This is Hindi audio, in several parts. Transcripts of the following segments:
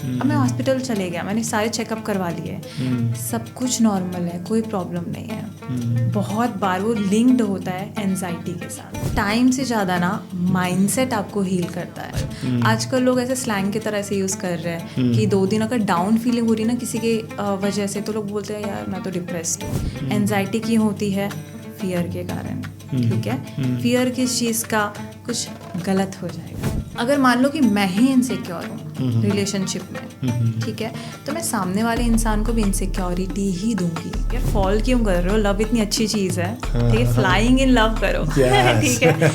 अब मैं हॉस्पिटल चले गया, मैंने सारे चेकअप करवा लिए, सब कुछ नॉर्मल है, कोई प्रॉब्लम नहीं है। बहुत बार वो लिंक्ड होता है एंजाइटी के साथ। टाइम से ज़्यादा ना माइंडसेट आपको हील करता है। आजकल लोग ऐसे स्लैंग की तरह से यूज़ कर रहे हैं कि 2 दिन अगर डाउन फीलिंग हो रही है ना किसी के वजह से, तो लोग बोलते हैं यार मैं तो डिप्रेस्ड हूँ। एंजाइटी क्यों होती है? फियर के कारण। ठीक है, फियर किस चीज़ का? कुछ गलत हो जाएगा। अगर मान लो कि मैं ही इनसिक्योर हूँ रिलेशनशिप में, ठीक है, तो मैं सामने वाले इंसान को भी इनसिक्योरिटी ही दूंगी। यार फॉल क्यों कर रहे हो? लव इतनी अच्छी चीज़ है, ठीक है, फ्लाइंग इन लव करो। ठीक है।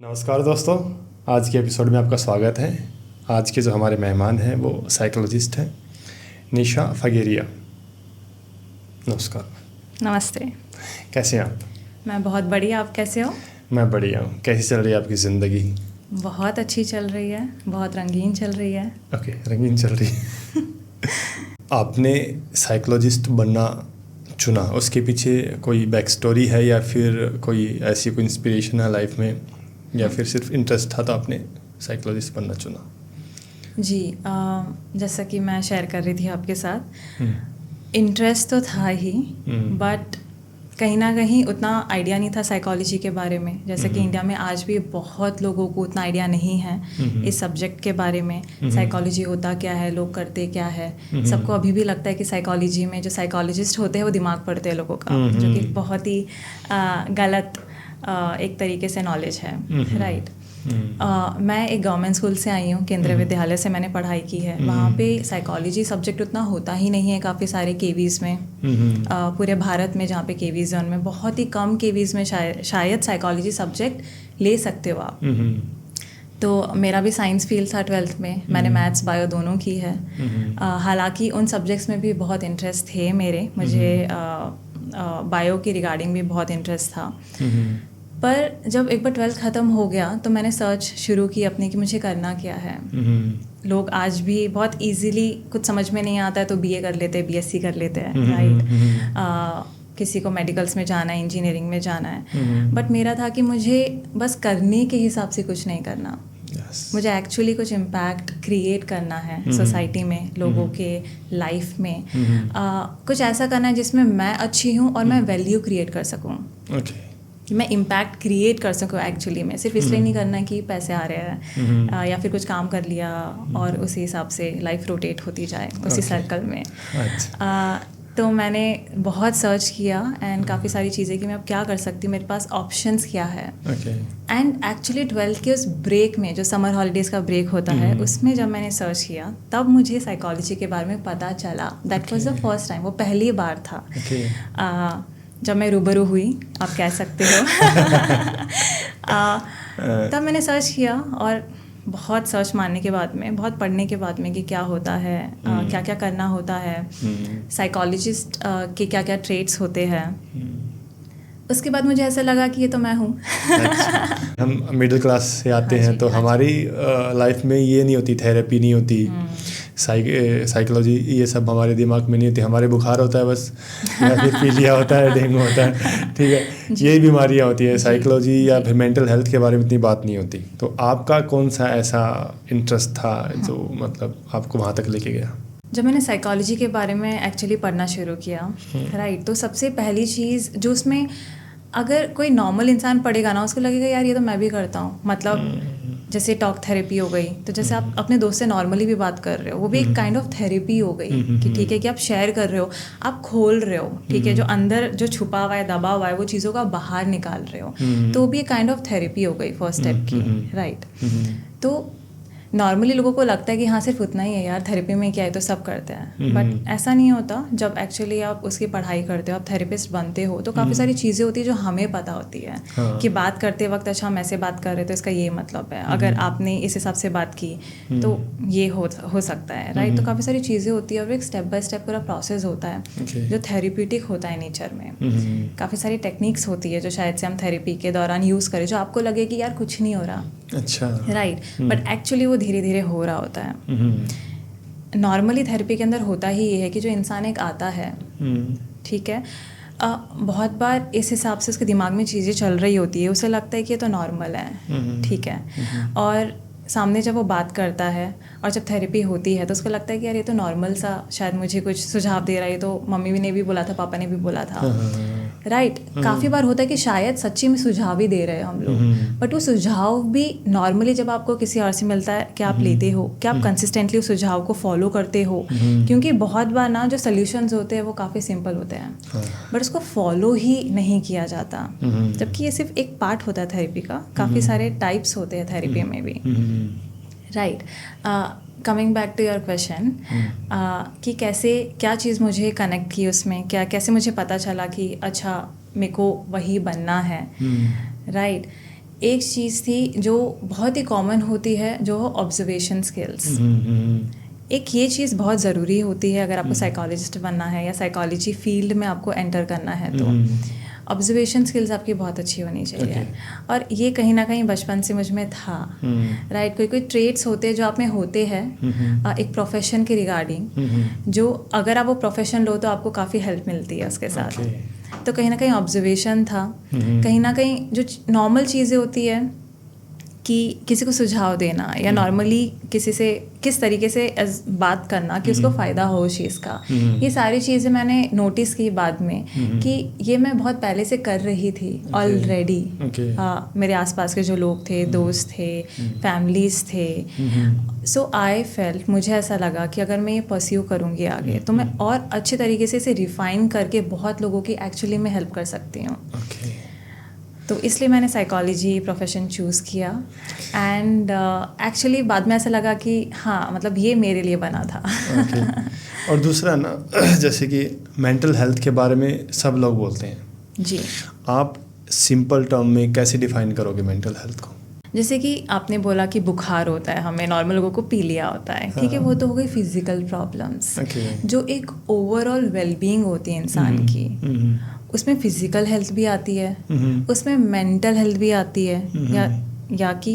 नमस्कार दोस्तों, आज के एपिसोड में आपका स्वागत है। आज के जो हमारे मेहमान हैं वो साइकोलॉजिस्ट हैं, निशा फगेरिया। नमस्कार। नमस्ते। कैसे हैं आप? मैं बहुत बढ़िया, आप कैसे हो? मैं बढ़िया हूँ। कैसी चल रही है आपकी ज़िंदगी? बहुत अच्छी चल रही है, बहुत रंगीन चल रही है। ओके, रंगीन चल रही है। आपने साइकोलॉजिस्ट बनना चुना, उसके पीछे कोई बैक स्टोरी है या फिर कोई ऐसी कोई इंस्पिरेशन है लाइफ में, या फिर सिर्फ इंटरेस्ट था तो आपने साइकोलॉजिस्ट बनना चुना? जी, जैसा कि मैं शेयर कर रही थी आपके साथ, इंटरेस्ट तो था ही, बट कहीं ना कहीं उतना आइडिया नहीं था साइकोलॉजी के बारे में। जैसे कि इंडिया में आज भी बहुत लोगों को उतना आइडिया नहीं है इस सब्जेक्ट के बारे में। साइकोलॉजी होता क्या है, लोग करते क्या है। सबको अभी भी लगता है कि साइकोलॉजी में जो साइकोलॉजिस्ट होते हैं वो दिमाग पढ़ते हैं लोगों का, जो कि बहुत ही गलत एक तरीके से नॉलेज है। राइट। मैं एक गवर्नमेंट स्कूल से आई हूँ, केंद्रीय विद्यालय से मैंने पढ़ाई की है। वहाँ पे साइकोलॉजी सब्जेक्ट उतना होता ही नहीं है। काफ़ी सारे केवीज़ में, पूरे भारत में जहाँ पे केवीज़ जोन में बहुत ही कम केवीज़ में शायद साइकोलॉजी सब्जेक्ट ले सकते हो आप। तो मेरा भी साइंस फील्ड था 12th में। मैंने मैथ्स बायो दोनों की है। हालांकि उन सब्जेक्ट्स में भी बहुत इंटरेस्ट थे मेरे। मुझे बायो की रिगार्डिंग भी बहुत इंटरेस्ट था। पर जब एक बार 12th ख़त्म हो गया तो मैंने सर्च शुरू की अपनी कि मुझे करना क्या है। लोग आज भी बहुत इजीली कुछ समझ में नहीं आता है तो बीए कर लेते हैं, बीएससी कर लेते हैं। राइट। किसी को मेडिकल्स में जाना है, इंजीनियरिंग में जाना है, बट मेरा था कि मुझे बस करने के हिसाब से कुछ नहीं करना। मुझे एक्चुअली कुछ इम्पैक्ट क्रिएट करना है सोसाइटी में, लोगों के लाइफ में। कुछ ऐसा करना है जिसमें मैं अच्छी हूँ और मैं वैल्यू क्रिएट कर सकूँ। कि मैं इम्पैक्ट क्रिएट कर सकूँ एक्चुअली में। सिर्फ इसलिए नहीं करना कि पैसे आ रहे हैं या फिर कुछ काम कर लिया और उसी हिसाब से लाइफ रोटेट होती जाए उसी सर्कल में। तो मैंने बहुत सर्च किया एंड काफ़ी सारी चीज़ें कि मैं अब क्या कर सकती हूँ, मेरे पास ऑप्शंस क्या है। एंड एक्चुअली 12th के उस ब्रेक में, जो समर हॉलीडेज़ का ब्रेक होता है, उसमें जब मैंने सर्च किया तब मुझे साइकोलॉजी के बारे में पता चला। That was the first time, वो पहली बार था जब मैं रूबरू हुई, आप कह सकते हो। तब मैंने सर्च किया और बहुत सर्च मारने के बाद में, बहुत पढ़ने के बाद में कि क्या होता है, क्या क्या करना होता है, साइकोलॉजिस्ट के क्या क्या ट्रेट्स होते हैं। उसके बाद मुझे ऐसा लगा कि ये तो मैं हूँ। हम मिडिल क्लास से आते हैं तो हमारी लाइफ में ये नहीं होती, थेरेपी नहीं होती, साइकोलॉजी ये सब हमारे दिमाग में नहीं होती। हमारे बुखार होता है बस, या फिर पीलिया होता है, डेंगू होता है, ठीक है, यही बीमारियाँ होती है। साइकोलॉजी या फिर मेंटल हेल्थ के बारे में इतनी बात नहीं होती। तो आपका कौन सा ऐसा इंटरेस्ट था जो मतलब आपको वहाँ तक लेके गया? जब मैंने साइकोलॉजी के बारे में एक्चुअली पढ़ना शुरू किया, राइट, तो सबसे पहली चीज़ जो उसमें, अगर कोई नॉर्मल इंसान पढ़ेगा ना, उसको लगेगा यार ये तो मैं भी करता हूँ। मतलब जैसे टॉक थेरेपी हो गई, तो जैसे आप अपने दोस्त से नॉर्मली भी बात कर रहे हो, वो भी एक काइंड ऑफ थेरेपी हो गई कि ठीक है कि आप शेयर कर रहे हो, आप खोल रहे हो, ठीक है, जो अंदर जो छुपा हुआ है, दबा हुआ है, वो चीज़ों को आप बाहर निकाल रहे हो। तो वो भी एक काइंड ऑफ थेरेपी हो गई फर्स्ट स्टेप की। राइट। तो नॉर्मली लोगों को लगता है कि हाँ सिर्फ उतना ही है यार, थेरेपी में क्या है, तो सब करते हैं, बट ऐसा नहीं होता। जब एक्चुअली आप उसकी पढ़ाई करते हो, आप थेरेपिस्ट बनते हो, तो काफ़ी सारी चीज़ें होती है जो हमें पता होती है कि बात करते वक्त अच्छा हम ऐसे बात कर रहे हैं तो इसका ये मतलब है, अगर आपने इस हिसाब से बात की तो ये हो सकता है। राइट। तो काफ़ी सारी चीज़ें होती है और एक स्टेप बाय स्टेप पूरा प्रोसेस होता है जो थेरेप्यूटिक होता है नेचर में। काफ़ी सारी टेक्निक्स होती है जो शायद से हम थेरेपी के दौरान यूज़ करें, जो आपको लगे कि यार कुछ नहीं हो रहा। अच्छा। राइट। बट एक्चुअली वो धीरे धीरे हो रहा होता है। नॉर्मली थेरेपी के अंदर होता ही ये है कि जो इंसान एक आता है, ठीक है, बहुत बार इस हिसाब से उसके दिमाग में चीज़ें चल रही होती है, उसे लगता है कि ये तो नॉर्मल है, ठीक है, और सामने जब वो बात करता है और जब थेरेपी होती है तो उसको लगता है कि यार ये तो नॉर्मल सा शायद मुझे कुछ सुझाव दे रहा है, ये तो मम्मी ने भी बोला था, पापा ने भी बोला था, राइट। काफ़ी बार होता है कि शायद सच्ची में सुझाव ही दे रहे हैं हम लोग, बट वो सुझाव भी नॉर्मली जब आपको किसी और से मिलता है, क्या आप लेते हो, क्या आप कंसिस्टेंटली उस सुझाव को फॉलो करते हो, क्योंकि बहुत बार ना जो सोल्यूशंस होते हैं वो काफ़ी सिंपल होते हैं, बट उसको फॉलो ही नहीं किया जाता, जबकि ये सिर्फ एक पार्ट होता है थेरेपी का, काफ़ी सारे टाइप्स होते हैं थेरेपी में भी, right. Coming back to your question कि कैसे क्या चीज़ मुझे कनेक्ट की उसमें, क्या कैसे मुझे पता चला कि अच्छा मेरे को वही बनना है, राइट। एक चीज़ थी जो बहुत ही कॉमन होती है, जो ऑब्जर्वेशन स्किल्स। एक ये चीज़ बहुत ज़रूरी होती है अगर आपको साइकोलॉजिस्ट बनना है या साइकोलॉजी फील्ड में आपको एंटर करना है, तो ऑब्जर्वेशन स्किल्स आपकी बहुत अच्छी होनी चाहिए। और ये कहीं ना कहीं बचपन से मुझ में था, राइट। कोई ट्रेट्स होते हैं जो आप में होते हैं एक प्रोफेशन के रिगार्डिंग, जो अगर आप वो प्रोफेशन लो तो आपको काफ़ी हेल्प मिलती है उसके साथ। तो कहीं ना कहीं ऑब्जर्वेशन था, कहीं ना कहीं जो नॉर्मल चीज़ें होती है कि किसी को सुझाव देना या नॉर्मली किसी से किस तरीके से बात करना कि उसको फ़ायदा हो उस चीज़ का, ये सारी चीज़ें मैंने नोटिस की बाद में कि ये मैं बहुत पहले से कर रही थी ऑलरेडी। मेरे आसपास के जो लोग थे, दोस्त थे, फैमिलीज़ थे, सो आई फेल्ट, मुझे ऐसा लगा कि अगर मैं ये परस्यू करूँगी आगे तो मैं और अच्छे तरीके से इसे रिफ़ाइन करके बहुत लोगों की एक्चुअली में हेल्प कर सकती हूँ। तो इसलिए मैंने साइकोलॉजी प्रोफेशन चूज़ किया एंड एक्चुअली बाद में ऐसा लगा कि हाँ, मतलब ये मेरे लिए बना था। और दूसरा ना, जैसे कि मेंटल हेल्थ के बारे में सब लोग बोलते हैं जी, आप सिंपल टर्म में कैसे डिफाइन करोगे मेंटल हेल्थ को? जैसे कि आपने बोला कि बुखार होता है, हमें नॉर्मल लोगों को पीलिया होता है, ठीक है, वो तो हो गई फिजिकल प्रॉब्लम्स। जो एक ओवरऑल वेलबींग होती है इंसान की, उसमें फिजिकल हेल्थ भी आती है, उसमें मेंटल हेल्थ भी आती है, या कि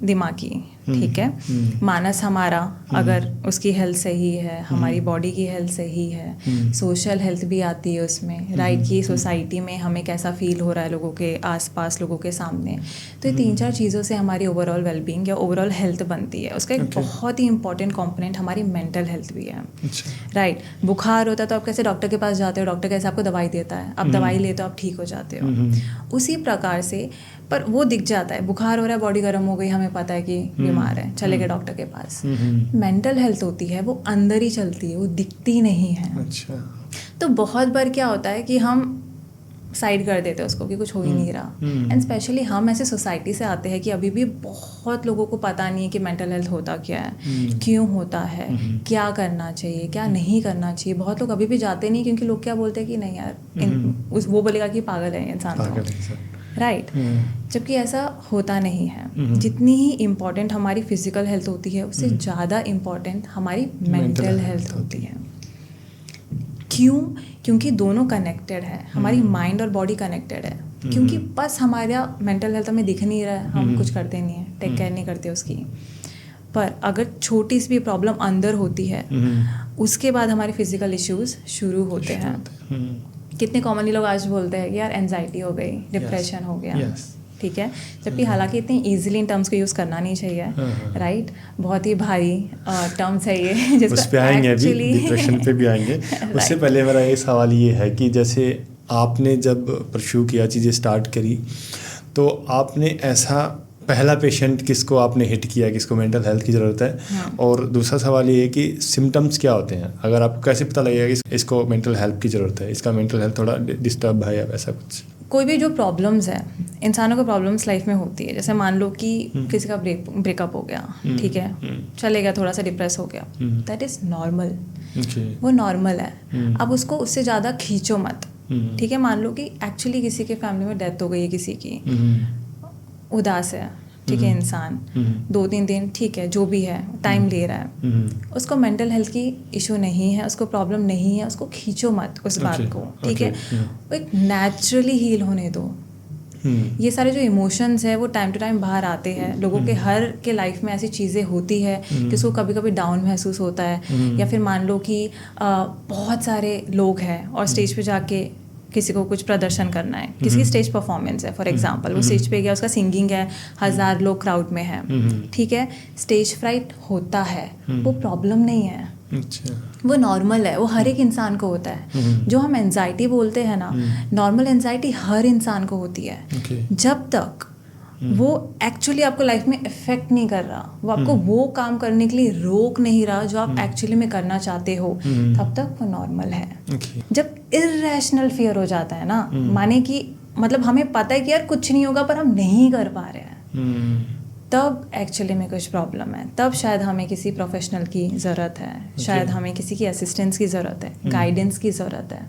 दिमागी, ठीक है। मानस हमारा अगर उसकी हेल्थ सही है, हमारी बॉडी की हेल्थ सही है, सोशल हेल्थ भी आती है उसमें, राइट, कि सोसाइटी में हमें कैसा फील हो रहा है लोगों के आसपास, लोगों के सामने। तो ये 3-4 चीज़ों से हमारी ओवरऑल वेलबींग या ओवरऑल हेल्थ बनती है। उसका एक बहुत ही इंपॉर्टेंट कॉम्पोनेंट हमारी मेंटल हेल्थ भी है, राइट। बुखार होता है तो आप कैसे डॉक्टर के पास जाते हो, डॉक्टर कैसे आपको दवाई देता है, आप दवाई लेते हो, आप ठीक हो जाते हो। उसी प्रकार से, पर वो दिख जाता है, बुखार हो रहा है, बॉडी गर्म हो गई, हमें पता है कि बीमार है, चले गए डॉक्टर के पास। मेंटल हेल्थ होती है वो अंदर ही चलती है, वो दिखती नहीं है। अच्छा। तो बहुत बार क्या होता है कि हम साइड कर देते हैं उसको कि कुछ हो ही नहीं रहा, एंड स्पेशली हम ऐसे सोसाइटी से आते हैं कि अभी भी बहुत लोगों को पता नहीं है कि मेंटल हेल्थ होता क्या है, क्यों होता है, क्या करना चाहिए, क्या नहीं करना चाहिए। बहुत लोग अभी भी जाते नहीं, क्योंकि लोग क्या बोलते हैं कि नहीं यार, वो बोलेगा कि पागल है इंसान, तो राइट, जबकि ऐसा होता नहीं है। जितनी ही इम्पॉर्टेंट हमारी फिजिकल हेल्थ होती है, उससे ज़्यादा इम्पॉर्टेंट हमारी मेंटल हेल्थ होती है। क्यों? क्योंकि दोनों कनेक्टेड है, हमारी माइंड और बॉडी कनेक्टेड है। क्योंकि बस हमारा मेंटल हेल्थ हमें दिख नहीं रहा है, हम कुछ करते नहीं है, टेक केयर नहीं करते उसकी। पर अगर छोटी सी भी प्रॉब्लम अंदर होती है, उसके बाद हमारे फिजिकल इश्यूज शुरू होते हैं। कितने कॉमनली लोग आज बोलते हैं कि यार एंजाइटी हो गई, डिप्रेशन हो गया, ठीक है, जबकि हालांकि इतनी इजीली इन टर्म्स को यूज़ करना नहीं चाहिए, राइट। बहुत ही भारी टर्म्स है ये, जिसको उस पे आएंगे, अभी डिप्रेशन पे भी आएंगे। उससे पहले मेरा ये सवाल ये है कि जैसे आपने जब परस्यू किया, चीज़ें स्टार्ट करी, तो आपने ऐसा पहला पेशेंट किसको आपने हिट किया, किसको मेंटल हेल्थ की ज़रूरत है? और दूसरा सवाल ये है कि सिम्टम्स क्या होते हैं, अगर आपको कैसे पता लगेगा कि इसको मेंटल हेल्थ की ज़रूरत है, इसका मेंटल हेल्थ थोड़ा डिस्टर्ब है या वैसा कुछ? कोई भी जो प्रॉब्लम्स है, इंसानों को प्रॉब्लम्स लाइफ में होती है। जैसे मान लो कि किसी का ब्रेकअप हो गया, ठीक है, चले गया, थोड़ा सा डिप्रेस हो गया, दैट इज़ नॉर्मल, वो नॉर्मल है। अब उसको उससे ज़्यादा खींचो मत, ठीक है। मान लो कि एक्चुअली किसी के फैमिली में डेथ हो गई है, किसी की, उदास है, ठीक है, इंसान 2-3 दिन, ठीक है, जो भी है, टाइम ले रहा है, उसको मेंटल हेल्थ की इशू नहीं है, उसको प्रॉब्लम नहीं है, उसको खींचो मत उस बात को, ठीक है। वो एक नेचुरली हील होने दो। ये सारे जो इमोशंस है वो टाइम टू टाइम बाहर आते हैं। लोगों के हर के लाइफ में ऐसी चीज़ें होती है कि उसको कभी कभी डाउन महसूस होता है, या फिर मान लो कि बहुत सारे लोग हैं और स्टेज पे जाके किसी को कुछ प्रदर्शन करना है, किसी की स्टेज परफॉर्मेंस है फॉर एग्जांपल, वो स्टेज पे गया, उसका सिंगिंग है, 1000 लोग क्राउड में है, ठीक है, स्टेज फ्राइट होता है, वो प्रॉब्लम नहीं है, अच्छा, वो नॉर्मल है, वो हर एक इंसान को होता है। जो हम एंजाइटी बोलते हैं ना, नॉर्मल एंजाइटी हर इंसान को होती है, जब तक वो एक्चुअली आपको लाइफ में इफेक्ट नहीं कर रहा, वो आपको वो काम करने के लिए रोक नहीं रहा जो आप एक्चुअली में करना चाहते हो, तब तक वो नॉर्मल है। जब इर्रेशनल फियर हो जाता है ना, माने कि मतलब हमें पता है कि यार कुछ नहीं होगा पर हम नहीं कर पा रहे हैं, तब एक्चुअली में कुछ प्रॉब्लम है, तब शायद हमें किसी प्रोफेशनल की ज़रूरत है, शायद हमें किसी की असिस्टेंस की ज़रूरत है, गाइडेंस की ज़रूरत है।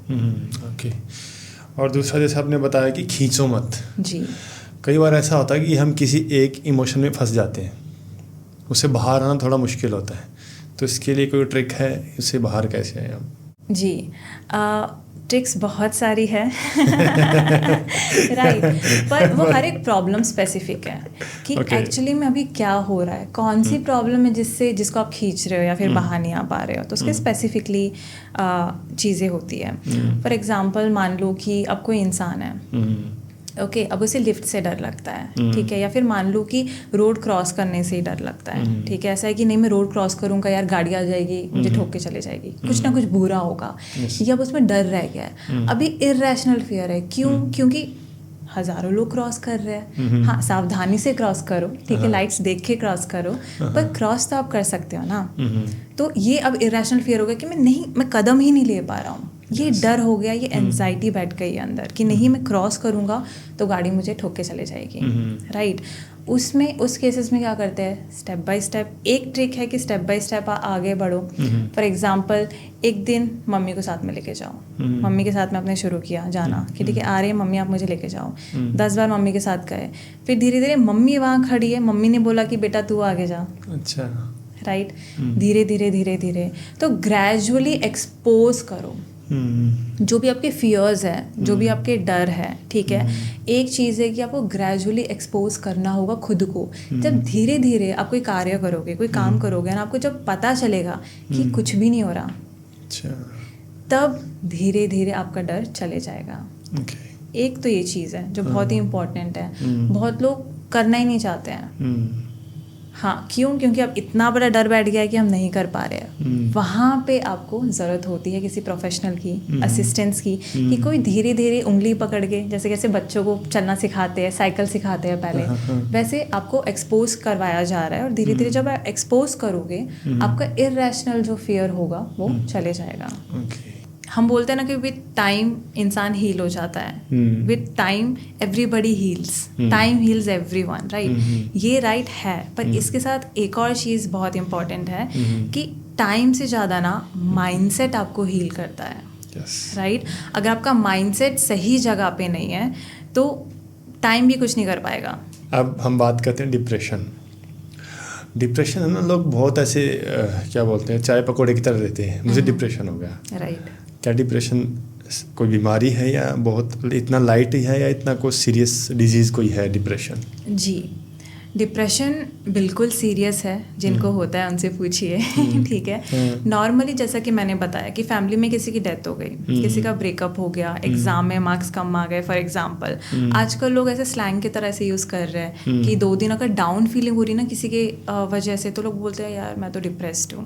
ओके। और दूसरा जैसे आपने बताया कि खींचो मत, जी, कई बार ऐसा होता है कि हम किसी एक इमोशन में फंस जाते हैं, उससे बाहर आना थोड़ा मुश्किल होता है, तो इसके लिए कोई ट्रिक है, इससे बाहर कैसे आए आप? जी, ट्रिक्स बहुत सारी है राइट, पर वो हर एक प्रॉब्लम स्पेसिफिक है कि एक्चुअली में अभी क्या हो रहा है, कौन सी प्रॉब्लम है जिसको आप खींच रहे हो या फिर बाहर नहीं आ पा रहे हो, तो उसके स्पेसिफिकली चीज़ें होती है। फॉर एग्जांपल मान लो कि अब कोई इंसान है, ओके, अब उसे लिफ्ट से डर लगता है, ठीक है, या फिर मान लो कि रोड क्रॉस करने से ही डर लगता है, ठीक है, ऐसा है कि नहीं मैं रोड क्रॉस करूंगा यार गाड़ी आ जाएगी मुझे ठोक के चले जाएगी, कुछ ना कुछ बुरा होगा, ये अब उसमें डर रह गया है। अभी इर्रेशनल फियर है, क्यों? क्योंकि हज़ारों लोग क्रॉस कर रहे हैं, हाँ सावधानी से क्रॉस करो, ठीक है, लाइट्स देख के क्रॉस करो, पर क्रॉस तो आप कर सकते हो ना। तो ये अब इर्रेशनल फियर हो गया कि मैं कदम ही नहीं ले पा रहा हूँ, ये डर हो गया, ये एंजाइटी बैठ गई अंदर कि नहीं मैं क्रॉस करूँगा तो गाड़ी मुझे ठोक के चले जाएगी, राइट। उस केसेस में क्या करते हैं, स्टेप बाय स्टेप, एक ट्रिक है कि स्टेप बाय स्टेप आगे बढ़ो। फॉर एग्जांपल एक दिन मम्मी को साथ में लेके जाओ, मम्मी के साथ में आपने शुरू किया जाना कि ठीक है आ रही है मम्मी आप मुझे लेके जाओ, 10 बार मम्मी के साथ गए, फिर धीरे धीरे मम्मी वहाँ खड़ी है, मम्मी ने बोला कि बेटा तू आगे जा, अच्छा, राइट, धीरे धीरे धीरे धीरे, तो ग्रेजुअली एक्सपोज करो जो भी आपके फियर्स हैं, जो भी आपके डर है, ठीक है। एक चीज़ है कि आपको ग्रेजुअली एक्सपोज करना होगा खुद को। जब धीरे धीरे आप कोई कार्य करोगे, कोई काम करोगे ना, आपको जब पता चलेगा कि कुछ भी नहीं हो रहा, अच्छा, तब धीरे धीरे आपका डर चले जाएगा। एक तो ये चीज़ है जो बहुत ही इम्पोर्टेंट है, बहुत लोग करना ही नहीं चाहते हैं। हाँ, क्यों? क्योंकि अब इतना बड़ा डर बैठ गया है कि हम नहीं कर पा रहे हैं। वहाँ पे आपको ज़रूरत होती है किसी प्रोफेशनल की, असिस्टेंस की, कि कोई धीरे धीरे उंगली पकड़ के, जैसे कैसे बच्चों को चलना सिखाते हैं, साइकिल सिखाते हैं पहले, वैसे आपको एक्सपोज करवाया जा रहा है, और धीरे धीरे जब आप एक्सपोज करोगे आपका इर्रेशनल जो फियर होगा वो चले जाएगा। हम बोलते हैं ना कि विद टाइम इंसान हील हो जाता है, with time everybody heels, time heals everyone, right, ये राइट है। पर इसके साथ एक और चीज़ बहुत इंपॉर्टेंट है कि टाइम से ज़्यादा ना माइंडसेट आपको हील करता है, राइट। अगर आपका माइंडसेट सही जगह पे नहीं है तो टाइम भी कुछ नहीं कर पाएगा। अब हम बात करते हैं डिप्रेशन है ना, लोग बहुत ऐसे क्या बोलते हैं, चाय पकौड़े की तरह देते हैं, मुझे डिप्रेशन हो गया, राइट। क्या डिप्रेशन कोई बीमारी है या बहुत इतना लाइट ही है, या इतना कोई सीरियस डिजीज़ कोई है डिप्रेशन? जी, डिप्रेशन बिल्कुल सीरियस है, जिनको होता है उनसे पूछिए, ठीक है। नॉर्मली जैसा कि मैंने बताया कि फैमिली में किसी की डेथ हो गई, किसी का ब्रेकअप हो गया, एग्जाम में मार्क्स कम आ गए फॉर एग्जांपल, आजकल लोग ऐसे स्लैंग की तरह से यूज़ कर रहे हैं कि 2 दिन अगर डाउन फीलिंग हो रही ना किसी के वजह से, तो लोग बोलते हैं यार मैं तो डिप्रेस्ड हूँ,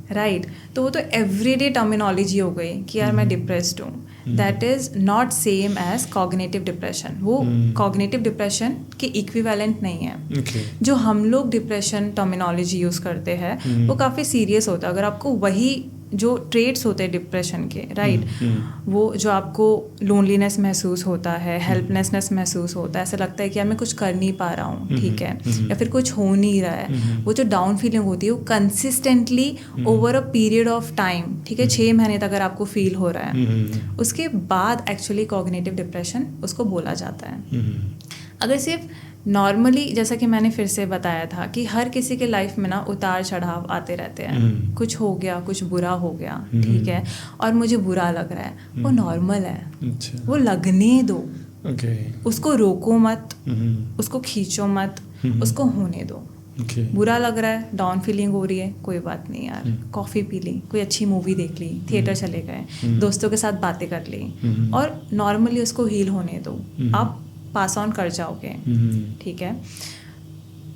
राइट। तो वो तो एवरीडे टर्मिनोलॉजी हो गई कि यार मैं डिप्रेस्ड हूँ। That is not same as cognitive depression. वो कॉग्निटिव डिप्रेशन के इक्विवेलेंट नहीं है। जो हम लोग डिप्रेशन टर्मिनोलॉजी यूज़ करते हैं वो काफ़ी सीरियस होता है। अगर आपको वही जो ट्रेट्स होते हैं डिप्रेशन के, राइट, वो जो आपको लोनलीनेस महसूस होता है, हेल्पलेसनेस महसूस होता है, ऐसा लगता है कि यार मैं कुछ कर नहीं पा रहा हूँ, ठीक है, या फिर कुछ हो नहीं रहा है, वो जो डाउन फीलिंग होती है वो consistently over a period of time, ठीक है, 6 महीने तक अगर आपको फील हो रहा है, उसके बाद एक्चुअली कॉग्निटिव डिप्रेशन उसको बोला जाता है। अगर सिर्फ नॉर्मली, जैसा कि मैंने फिर से बताया था कि हर किसी के लाइफ में ना उतार चढ़ाव आते रहते हैं, कुछ हो गया, कुछ बुरा हो गया, ठीक है, और मुझे बुरा लग रहा है, वो नॉर्मल है, वो लगने दो, उसको रोको मत, उसको खींचो मत, उसको होने दो, Okay. बुरा लग रहा है, डाउन फीलिंग हो रही है, कोई बात नहीं यार, कॉफ़ी पी ली, कोई अच्छी मूवी देख ली, थिएटर चले गए, दोस्तों के साथ बातें कर ली और नॉर्मली उसको हील होने दो, आप पास ऑन कर जाओगे, ठीक है।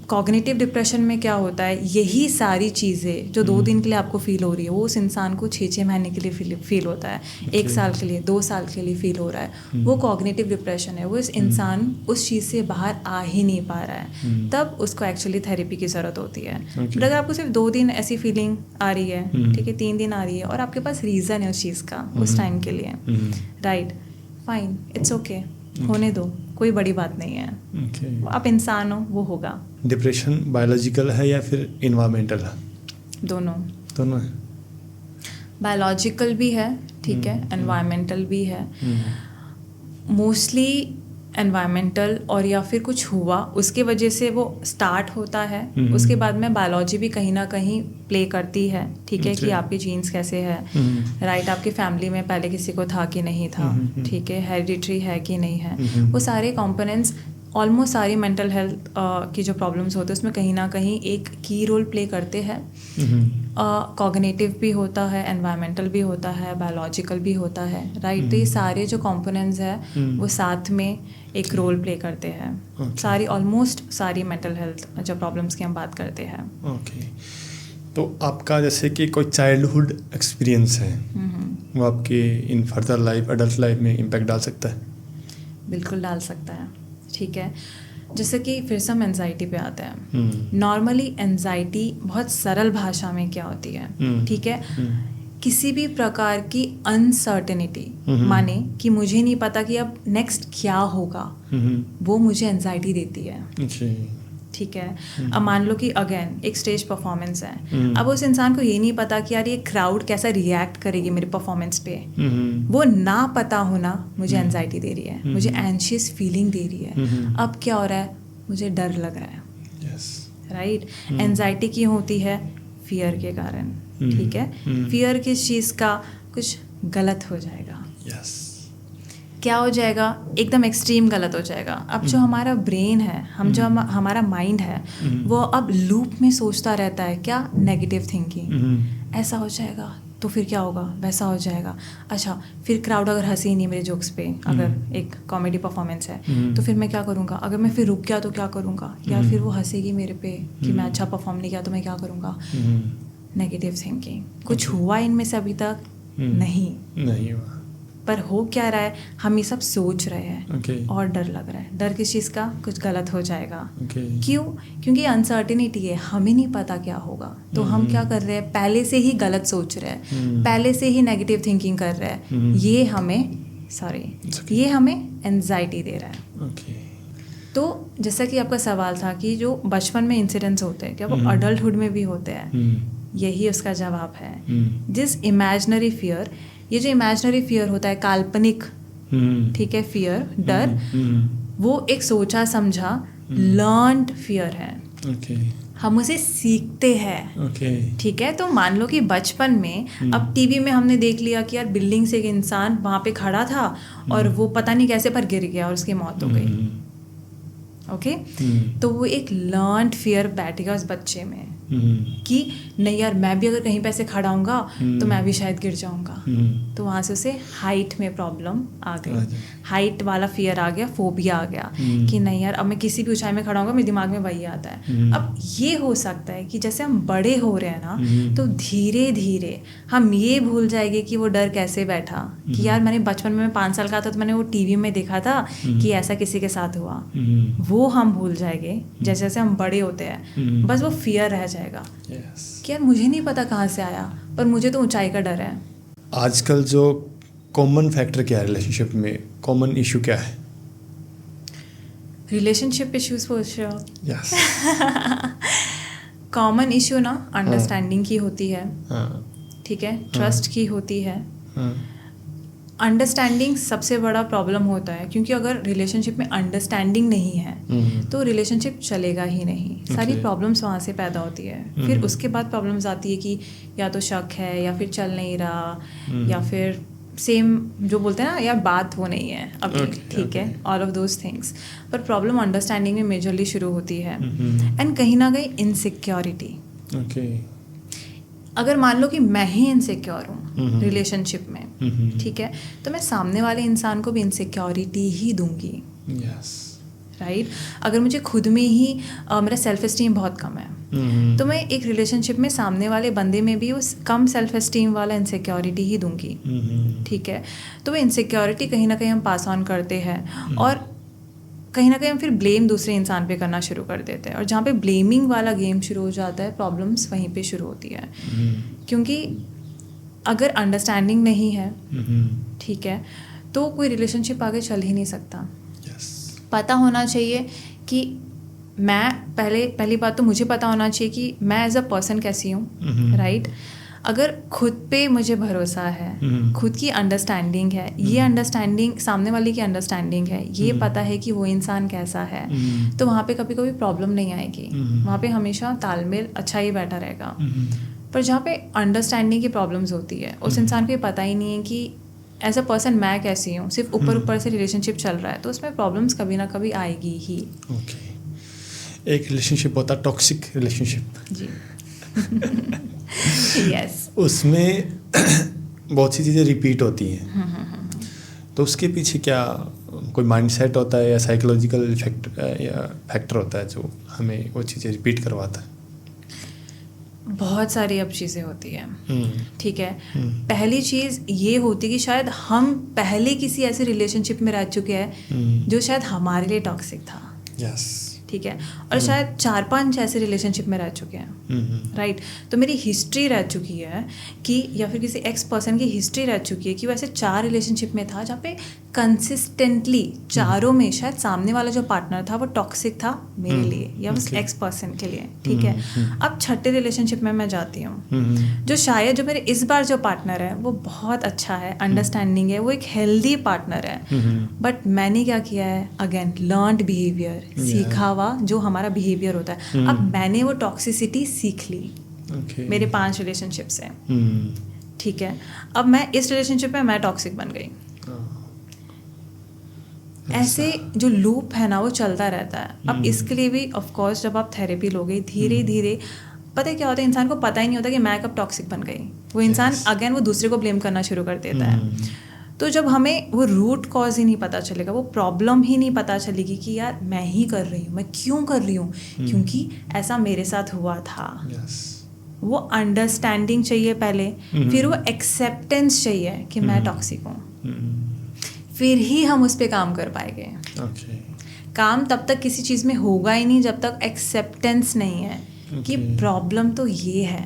कॉग्निटिव डिप्रेशन में क्या होता है, यही सारी चीज़ें जो 2 दिन के लिए आपको फील हो रही है वो उस इंसान को 6 महीने के लिए फील होता है, 1 साल के लिए, 2 साल के लिए फील हो रहा है, वो कॉग्निटिव डिप्रेशन है। वो इस इंसान उस चीज़ से बाहर आ ही नहीं पा रहा है, तब उसको एक्चुअली थेरेपी की ज़रूरत होती है। बट अगर आपको सिर्फ 2 दिन ऐसी फीलिंग आ रही है, ठीक है, 3 दिन आ रही है और आपके पास रीज़न है उस चीज़ का उस टाइम के लिए, राइट, फाइन, इट्स ओके, होने दो, कोई बड़ी बात नहीं है। आप इंसान हो, वो होगा। डिप्रेशन बायोलॉजिकल है या फिर इन्वायरमेंटल है? दोनों है। बायोलॉजिकल भी है, ठीक है, एनवायरमेंटल भी है। मोस्टली एनवायरमेंटल और या फिर कुछ हुआ उसके वजह से वो स्टार्ट होता है, उसके बाद में बायोलॉजी भी कहीं ना कहीं प्ले करती है, ठीक है, कि आपके जीन्स कैसे है, राइट, आपकी फैमिली में पहले किसी को था कि नहीं था, ठीक है, हेरिडिटरी है कि नहीं है, वो सारे कंपोनेंट्स, ऑलमोस्ट सारी मेंटल हेल्थ की जो प्रॉब्लम्स होते हैं उसमें कहीं ना कहीं एक की रोल प्ले करते हैं। कॉग्निटिव भी होता है, एनवायरमेंटल भी होता है, बायोलॉजिकल भी होता है, राइट। तो ये सारे जो कंपोनेंट्स हैं वो साथ में एक रोल प्ले करते हैं। सारी, ऑलमोस्ट सारी मेंटल हेल्थ जो प्रॉब्लम्स की हम बात करते हैं। ओके, तो आपका जैसे कि कोई चाइल्डहुड एक्सपीरियंस है, वो आपके in further life, adult life में इम्पैक्ट डाल सकता है? बिल्कुल डाल सकता है, ठीक है। जैसे कि फिर से हम एंजाइटी पे आते हैं। नॉर्मली एंजाइटी बहुत सरल भाषा में क्या होती है, ठीक है, किसी भी प्रकार की अनसर्टेनिटी, माने कि मुझे नहीं पता कि अब नेक्स्ट क्या होगा, वो मुझे एंजाइटी देती है, ठीक है। अब मान लो कि अगेन एक स्टेज परफॉर्मेंस है, अब उस इंसान को ये नहीं पता कि यार ये क्राउड कैसा रिएक्ट करेगी मेरे परफॉर्मेंस पे, वो ना पता होना मुझे एंजाइटी दे रही है, मुझे एंशियस फीलिंग दे रही है। अब क्या हो रहा है, मुझे डर लग रहा है, राइट। एंजाइटी क्यों होती है? फियर के कारण, ठीक है। फियर किस चीज़ का? कुछ गलत हो जाएगा, क्या हो जाएगा? एकदम एक्सट्रीम गलत हो जाएगा। अब जो हमारा ब्रेन है, हमारा माइंड है, वो अब लूप में सोचता रहता है, क्या? Negative thinking. ऐसा हो जाएगा तो फिर क्या होगा? वैसा हो जाएगा। अच्छा, फिर क्राउड अगर हंसी नहीं मेरे जोक्स पे, अगर एक कॉमेडी परफॉर्मेंस है, तो फिर मैं क्या करूँगा? अगर मैं फिर रुक गया तो क्या करूँगा? या फिर वो हंसेगी मेरे पे कि मैं अच्छा परफॉर्म नहीं किया तो मैं क्या करूँगा? Negative thinking. कुछ हुआ इनमें से अभी तक? नहीं हुआ। पर हो क्या रहा है? हम ये सब सोच रहे हैं और डर लग रहा है। डर किस चीज़ का? कुछ गलत हो जाएगा। क्यों? क्योंकि अनसर्टेनिटी है, हमें नहीं पता क्या होगा, तो हम क्या कर रहे हैं? पहले से ही गलत सोच रहे हैं, पहले से ही नेगेटिव थिंकिंग कर रहे हैं। ये हमें एंजाइटी दे रहा है। तो जैसा कि आपका सवाल था कि जो बचपन में इंसिडेंट्स होते हैं, क्या वो अडल्टहुड में भी होते हैं? यही उसका जवाब है। जिस इमेजिनरी फियर, ये जो इमेजिनरी फियर होता है, काल्पनिक, ठीक है, फियर, डर, वो एक सोचा समझा लर्न्ड फियर है। हम उसे सीखते हैं, ठीक है। तो मान लो कि बचपन में अब टीवी में हमने देख लिया कि यार बिल्डिंग से एक इंसान वहाँ पे खड़ा था और वो पता नहीं कैसे पर गिर गया और उसकी मौत हो गई, ओके। तो वो एक लर्न्ड फियर बैठेगा उस बच्चे में कि नहीं यार, मैं भी अगर कहीं पे ऐसे खड़ा होऊंगा तो मैं भी शायद गिर जाऊंगा। तो वहाँ से उसे हाइट में प्रॉब्लम आ गई, हाइट वाला फियर आ गया, फोबिया आ गया कि नहीं यार, अब मैं किसी भी ऊंचाई में खड़ा होऊंगा, मेरे दिमाग में वही आता है। अब ये हो सकता है कि जैसे हम बड़े हो रहे हैं ना, तो धीरे धीरे हम ये भूल जाएंगे कि वो डर कैसे बैठा, कि यार मैंने बचपन में 5 साल का था तो मैंने वो टीवी में देखा था कि ऐसा किसी के साथ हुआ, वो हम भूल जाएंगे जैसे जैसे हम बड़े होते हैं। बस वो फियर रह जाएगा कि यार मुझे नहीं पता कहाँ से आया, पर मुझे तो ऊंचाई का डर है। आजकल जो कॉमन फैक्टर क्या है रिलेशनशिप में, कॉमन इशू क्या है? रिलेशनशिप इश्यूज पूछ रहे हो? कॉमन इशू ना अंडरस्टैंडिंग की होती है, ठीक है, ट्रस्ट की होती है। अंडरस्टैंडिंग सबसे बड़ा प्रॉब्लम होता है, क्योंकि अगर रिलेशनशिप में अंडरस्टैंडिंग नहीं है तो रिलेशनशिप चलेगा ही नहीं। सारी प्रॉब्लम्स वहाँ से पैदा होती है। फिर उसके बाद प्रॉब्लम्स आती है कि या तो शक है, या फिर चल नहीं रहा, या फिर सेम जो बोलते हैं ना यार, बात वो नहीं है अभी, ठीक है, ऑल ऑफ दोज थिंग्स, पर प्रॉब्लम अंडरस्टैंडिंग में मेजरली शुरू होती है। एंड कहीं ना कहीं इनसिक्योरिटी। अगर मान लो कि मैं ही इनसिक्योर हूँ रिलेशनशिप में, ठीक है, तो मैं सामने वाले इंसान को भी इनसिक्योरिटी ही दूंगी। राइट? अगर मुझे खुद में ही मेरा सेल्फ एस्टीम बहुत कम है, तो मैं एक रिलेशनशिप में सामने वाले बंदे में भी उस कम सेल्फ एस्टीम वाला इनसिक्योरिटी ही दूंगी। ठीक है, तो वो इनसिक्योरिटी कहीं ना कहीं हम पास ऑन करते हैं, और कहीं ना कहीं हम फिर ब्लेम दूसरे इंसान पे करना शुरू कर देते हैं, और जहाँ पे ब्लेमिंग वाला गेम शुरू हो जाता है, प्रॉब्लम्स वहीं पे शुरू होती है। क्योंकि अगर अंडरस्टैंडिंग नहीं है, ठीक है, तो कोई रिलेशनशिप आगे चल ही नहीं सकता। पता होना चाहिए कि मैं पहली बात तो मुझे पता होना चाहिए कि मैं एज अ पर्सन कैसी हूँ। राइट? अगर खुद पे मुझे भरोसा है, खुद की अंडरस्टैंडिंग है, ये अंडरस्टैंडिंग सामने वाले की अंडरस्टैंडिंग है, ये पता है कि वो इंसान कैसा है, तो वहाँ पे कभी कोई प्रॉब्लम नहीं आएगी। वहाँ पे हमेशा तालमेल अच्छा ही बैठा रहेगा। पर जहाँ पे अंडरस्टैंडिंग की प्रॉब्लम्स होती है, उस इंसान को ये पता ही नहीं है कि एज अ पर्सन मैं कैसी हूँ, सिर्फ ऊपर से रिलेशनशिप चल रहा है, तो उसमें प्रॉब्लम्स कभी ना कभी आएगी ही। एक रिलेशनशिप होता है टॉक्सिक रिलेशनशिप जी। यस। उसमें बहुत सी चीज़ें रिपीट होती हैं, तो उसके पीछे क्या कोई माइंडसेट होता है या साइकोलॉजिकल फैक्टर होता है जो हमें वो चीज़ें रिपीट करवाता है? बहुत सारी अब चीज़ें होती हैं। ठीक है, पहली चीज़ ये होती है कि शायद हम पहले किसी ऐसे रिलेशनशिप में रह चुके हैं जो शायद हमारे लिए टॉक्सिक था। ठीक है, और शायद 4-5 ऐसे रिलेशनशिप में रह चुके हैं। राइट? तो मेरी हिस्ट्री रह चुकी है कि, या फिर किसी एक्स पर्सन की हिस्ट्री रह चुकी है कि वैसे 4 रिलेशनशिप में था जहाँ पे कंसिस्टेंटली चारों में शायद सामने वाला जो पार्टनर था वो टॉक्सिक था मेरे लिए या उस एक्स पर्सन के लिए। ठीक है, अब 6ठे रिलेशनशिप में मैं जाती हूँ, जो शायद जो मेरे इस बार जो पार्टनर है वो बहुत अच्छा है, अंडरस्टैंडिंग है, वो एक हेल्दी पार्टनर है, बट मैंने क्या किया है, अगेन लर्नड बिहेवियर, सीखा हुआ जो हमारा बिहेवियर होता है। अब मैंने वो टॉक्सिसिटी सीख ली मेरे 5 रिलेशनशिप से। ठीक है, अब मैं इस रिलेशनशिप में मैं टॉक्सिक बन गई। ऐसे जो लूप है ना वो चलता रहता है। अब इसके लिए भी ऑफ कोर्स जब आप थेरेपी लोगे धीरे धीरे, पता है क्या होता है, इंसान को पता ही नहीं होता कि मैं कब टॉक्सिक बन गई। वो इंसान अगेन वो दूसरे को ब्लेम करना शुरू कर देता है। तो जब हमें वो रूट कॉज ही नहीं पता चलेगा, वो प्रॉब्लम ही नहीं पता चलेगी कि यार मैं ही कर रही हूँ, मैं क्यों कर रही हूँ, क्योंकि ऐसा मेरे साथ हुआ था। वो अंडरस्टैंडिंग चाहिए पहले, फिर वो एक्सेप्टेंस चाहिए कि मैं टॉक्सिक हूँ, फिर ही हम उस पर काम कर पाएंगे। काम तब तक किसी चीज़ में होगा ही नहीं जब तक एक्सेप्टेंस नहीं है कि प्रॉब्लम तो ये है।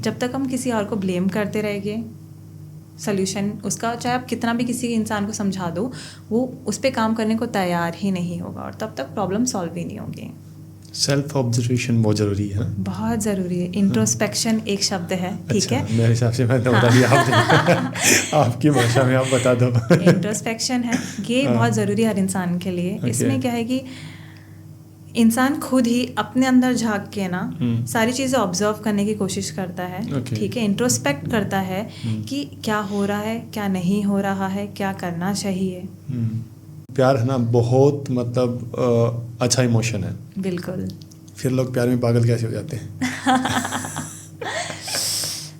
जब तक हम किसी और को ब्लेम करते रहेंगे, सोल्यूशन उसका चाहे आप कितना भी किसी इंसान को समझा दो, वो उस पर काम करने को तैयार ही नहीं होगा, और तब तक प्रॉब्लम सॉल्व ही नहीं होगी। सेल्फ ऑब्जर्वेशन बहुत ज़रूरी है। बहुत ज़रूरी है। इंट्रोस्पेक्शन एक शब्द है, ठीक है, मेरे हिसाब से मैंने बता दिया, आपकी भाषा में आप बता दो। इंट्रोस्पेक्शन है, ये बहुत ज़रूरी है हर इंसान के लिए। इसमें क्या है कि इंसान खुद ही अपने अंदर झांक के ना सारी चीज़ें ऑब्जर्व करने की कोशिश करता है। ठीक है, इंट्रोस्पेक्ट करता है कि क्या हो रहा है, क्या नहीं हो रहा है, क्या करना चाहिए। प्यार है ना बहुत मतलब अच्छा इमोशन है। बिल्कुल। फिर लोग प्यार में पागल कैसे हो जाते हैं?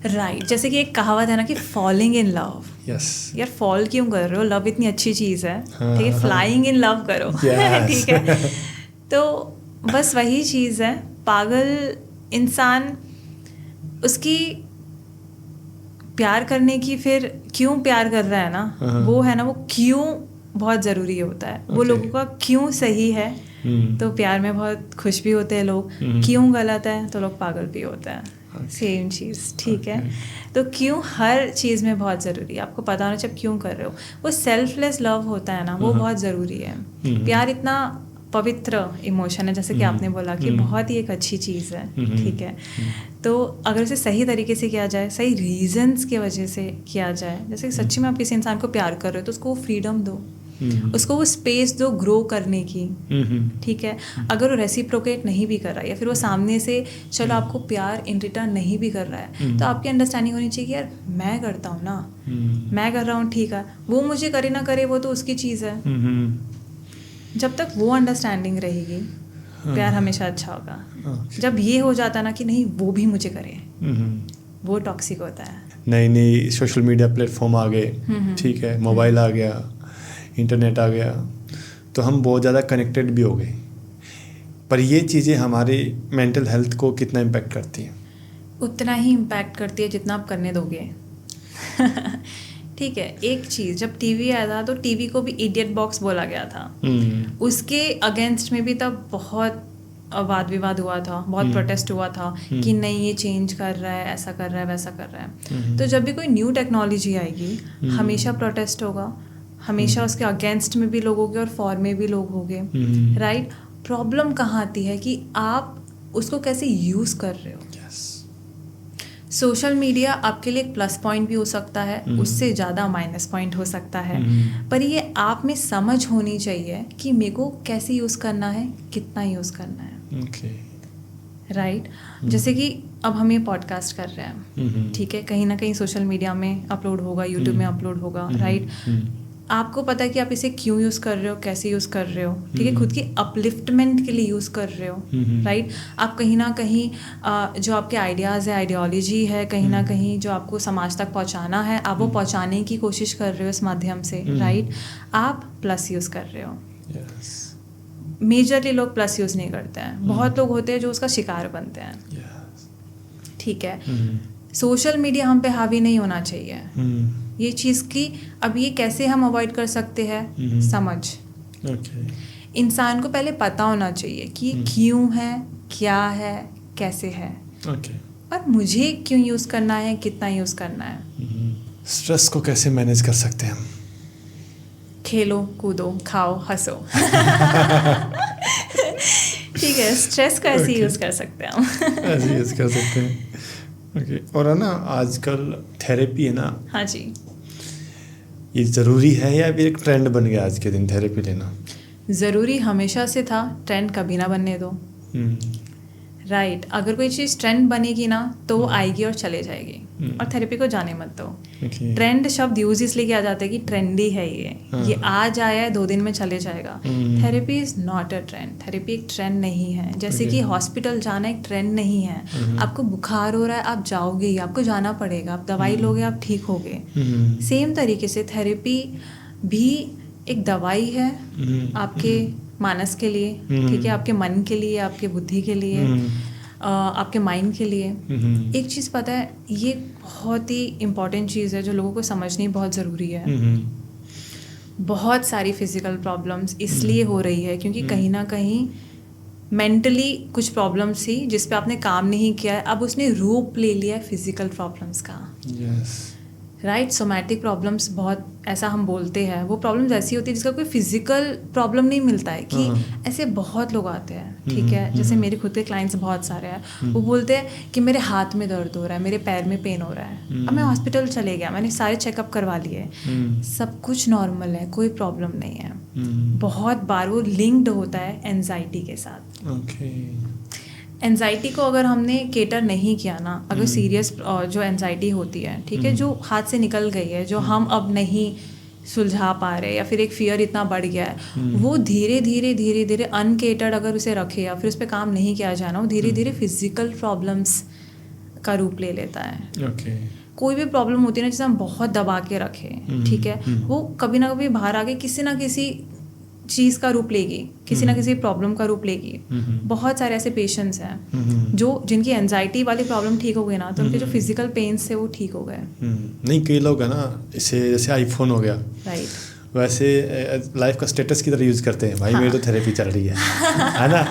राइट, जैसे कि एक कहावत है ना कि फॉलिंग इन लव। यस। यार फॉल क्यों कर रहे हो, लव इतनी अच्छी चीज़ है। ठीक है, फ्लाइंग इन लव करो। ठीक है, तो बस वही चीज़ है। पागल इंसान, उसकी प्यार करने की, फिर क्यों प्यार कर रहा है ना, वो है ना, वो क्यों बहुत ज़रूरी होता है। वो लोगों का क्यों सही है तो प्यार में बहुत खुश भी होते हैं लोग, क्यों गलत है तो लोग पागल भी होते हैं। सेम चीज़। ठीक है, तो क्यों हर चीज़ में बहुत ज़रूरी है। आपको पता होना चाहिए क्यों कर रहे हो। वो सेल्फलेस लव होता है ना, वो बहुत ज़रूरी है। प्यार इतना पवित्र इमोशन है, जैसे कि आपने बोला कि बहुत ही एक अच्छी चीज़ है। ठीक है, तो अगर उसे सही तरीके से किया जाए, सही रीजंस की वजह से किया जाए, जैसे सच्ची में आप किसी इंसान को प्यार कर रहे हो तो उसको फ्रीडम दो। उसको वो स्पेस दो ग्रो करने की, ठीक है। अगर वो रेसिप्रोकेट नहीं भी कर रहा है या फिर वो सामने से चलो आपको प्यार इन रिटर्न नहीं भी कर रहा है, तो आपकी अंडरस्टैंडिंग होनी चाहिए कि यार मैं करता हूँ ना, मैं कर रहा हूँ, ठीक है, वो मुझे करे ना करे वो तो उसकी चीज़ है। जब तक वो अंडरस्टैंडिंग रहेगी प्यार हमेशा अच्छा होगा। जब ये हो जाता ना कि नहीं वो भी मुझे करे, वो टॉक्सिक होता है। नई नई सोशल मीडिया प्लेटफॉर्म आ गए, ठीक है, मोबाइल आ गया, इंटरनेट आ गया, तो हम बहुत ज़्यादा कनेक्टेड भी हो गए। पर ये चीज़ें हमारी मेंटल हेल्थ को कितना इम्पैक्ट करती हैं? उतना ही इम्पैक्ट करती है जितना आप करने दोगे। ठीक है, एक चीज़, जब टीवी आया था तो टीवी को भी इडियट बॉक्स बोला गया था। उसके अगेंस्ट में भी तब बहुत वाद विवाद हुआ था, बहुत प्रोटेस्ट हुआ था कि नहीं ये चेंज कर रहा है, ऐसा कर रहा है, वैसा कर रहा है। तो जब भी कोई न्यू टेक्नोलॉजी आएगी हमेशा प्रोटेस्ट होगा, हमेशा उसके अगेंस्ट में भी लोग होंगे और फॉर में भी लोग होंगे, राइट। प्रॉब्लम कहाँ आती है कि आप उसको कैसे यूज़ कर रहे हो। सोशल मीडिया आपके लिए एक प्लस पॉइंट भी हो सकता है, उससे ज़्यादा माइनस पॉइंट हो सकता है, पर ये आप में समझ होनी चाहिए कि मेरे को कैसे यूज़ करना है, कितना यूज़ करना है, राइट। जैसे कि अब हम ये पॉडकास्ट कर रहे हैं, ठीक है, कहीं ना कहीं सोशल मीडिया में अपलोड होगा, यूट्यूब में अपलोड होगा, राइट। आपको पता है कि आप इसे क्यों यूज़ कर रहे हो, कैसे यूज़ कर रहे हो, ठीक है, खुद की अपलिफ्टमेंट के लिए यूज़ कर रहे हो, राइट। आप कहीं ना कहीं जो आपके आइडियाज़ है, आइडियोलॉजी है, कहीं ना कहीं जो आपको समाज तक पहुंचाना है, आप वो पहुंचाने की कोशिश कर रहे हो इस माध्यम से, राइट। आप प्लस यूज़ कर रहे हो। मेजरली लोग प्लस यूज़ नहीं करते हैं, बहुत लोग होते हैं जो उसका शिकार बनते हैं, ठीक है। सोशल मीडिया हम पे हावी नहीं होना चाहिए, ये चीज़ की। अब ये कैसे हम अवॉइड कर सकते हैं, समझ। इंसान को पहले पता होना चाहिए कि क्यों है, क्या है, कैसे है, और मुझे क्यों यूज़ करना है, कितना यूज़ करना है। स्ट्रेस को कैसे मैनेज कर सकते हैं हम? खेलो, कूदो, खाओ, हंसो। ठीक है, स्ट्रेस को ऐसे यूज़ कर सकते हैं हम। ऐसे यूज़ कर सकते हैं, और है ना आजकल थेरेपी है ना, हाँ जी, ये ज़रूरी है या फिर एक ट्रेंड बन गया आज के दिन थेरेपी लेना? ज़रूरी हमेशा से था, ट्रेंड कभी ना बनने दो, राइट। अगर कोई चीज़ ट्रेंड बनेगी ना तो वो आएगी और चले जाएगी, और थेरेपी को जाने मत दो। ट्रेंड शब्द यूज इसलिए किया जाता है कि ट्रेंडी है ये आज आया है 2 दिन में चले जाएगा। Therapy is not a trend, therapy एक ट्रेंड नहीं है। जैसे कि हॉस्पिटल जाना एक ट्रेंड नहीं है। आपको बुखार हो रहा है, आप जाओगे ही, आपको जाना पड़ेगा, आप दवाई लोगे, आप ठीक होगे। सेम तरीके से थेरेपी भी एक दवाई है आपके मानस के लिए, ठीक है, आपके मन के लिए, आपके बुद्धि के लिए, आपके माइंड के लिए। एक चीज़ पता है, ये बहुत ही इम्पॉर्टेंट चीज़ है जो लोगों को समझनी बहुत ज़रूरी है। बहुत सारी फिजिकल प्रॉब्लम्स इसलिए हो रही है क्योंकि कहीं ना कहीं मेंटली कुछ प्रॉब्लम्स थी जिस पे आपने काम नहीं किया है, अब उसने रूप ले लिया है फिजिकल प्रॉब्लम्स का, राइट। सोमैटिक प्रॉब्लम्स बहुत ऐसा हम बोलते हैं, वो प्रॉब्लम्स ऐसी होती है जिसका कोई फिजिकल प्रॉब्लम नहीं मिलता है कि ऐसे बहुत लोग आते हैं, ठीक है। जैसे मेरे खुद के क्लाइंट्स बहुत सारे हैं, वो बोलते हैं कि मेरे हाथ में दर्द हो रहा है, मेरे पैर में पेन हो रहा है, अब मैं हॉस्पिटल चले गया, मैंने सारे चेकअप करवा लिए, सब कुछ नॉर्मल है, कोई प्रॉब्लम नहीं है। बहुत बार वो लिंक्ड होता है एंजाइटी के साथ। एंजाइटी को अगर हमने केटर नहीं किया ना, अगर सीरियस जो एंजाइटी होती है, ठीक है, जो हाथ से निकल गई है, जो हम अब नहीं सुलझा पा रहे, या फिर एक फियर इतना बढ़ गया है, वो धीरे धीरे धीरे धीरे अनकेटर्ड अगर उसे रखे या फिर उस पर काम नहीं किया जाए ना, वो धीरे धीरे फिजिकल प्रॉब्लम्स का रूप ले लेता है। कोई भी प्रॉब्लम होती है ना जिसे हम बहुत दबा के रखें, ठीक है, वो कभी ना कभी बाहर आके किसी ना किसी चीज़ का रूप लेगी, किसी ना किसी प्रॉब्लम का रूप लेगी। बहुत सारे ऐसे पेशेंट्स हैं जो जिनकी एंजाइटी वाली प्रॉब्लम ठीक हो गई ना, तो उनके जो फिजिकल पेन्स थे वो ठीक हो गए। नहीं, कई लोग है ना, इसे जैसे आईफोन हो गया, राइट, वैसे लाइफ का स्टेटस की तरह यूज़ करते हैं। भाई मेरी तो थेरेपी चल रही है ना।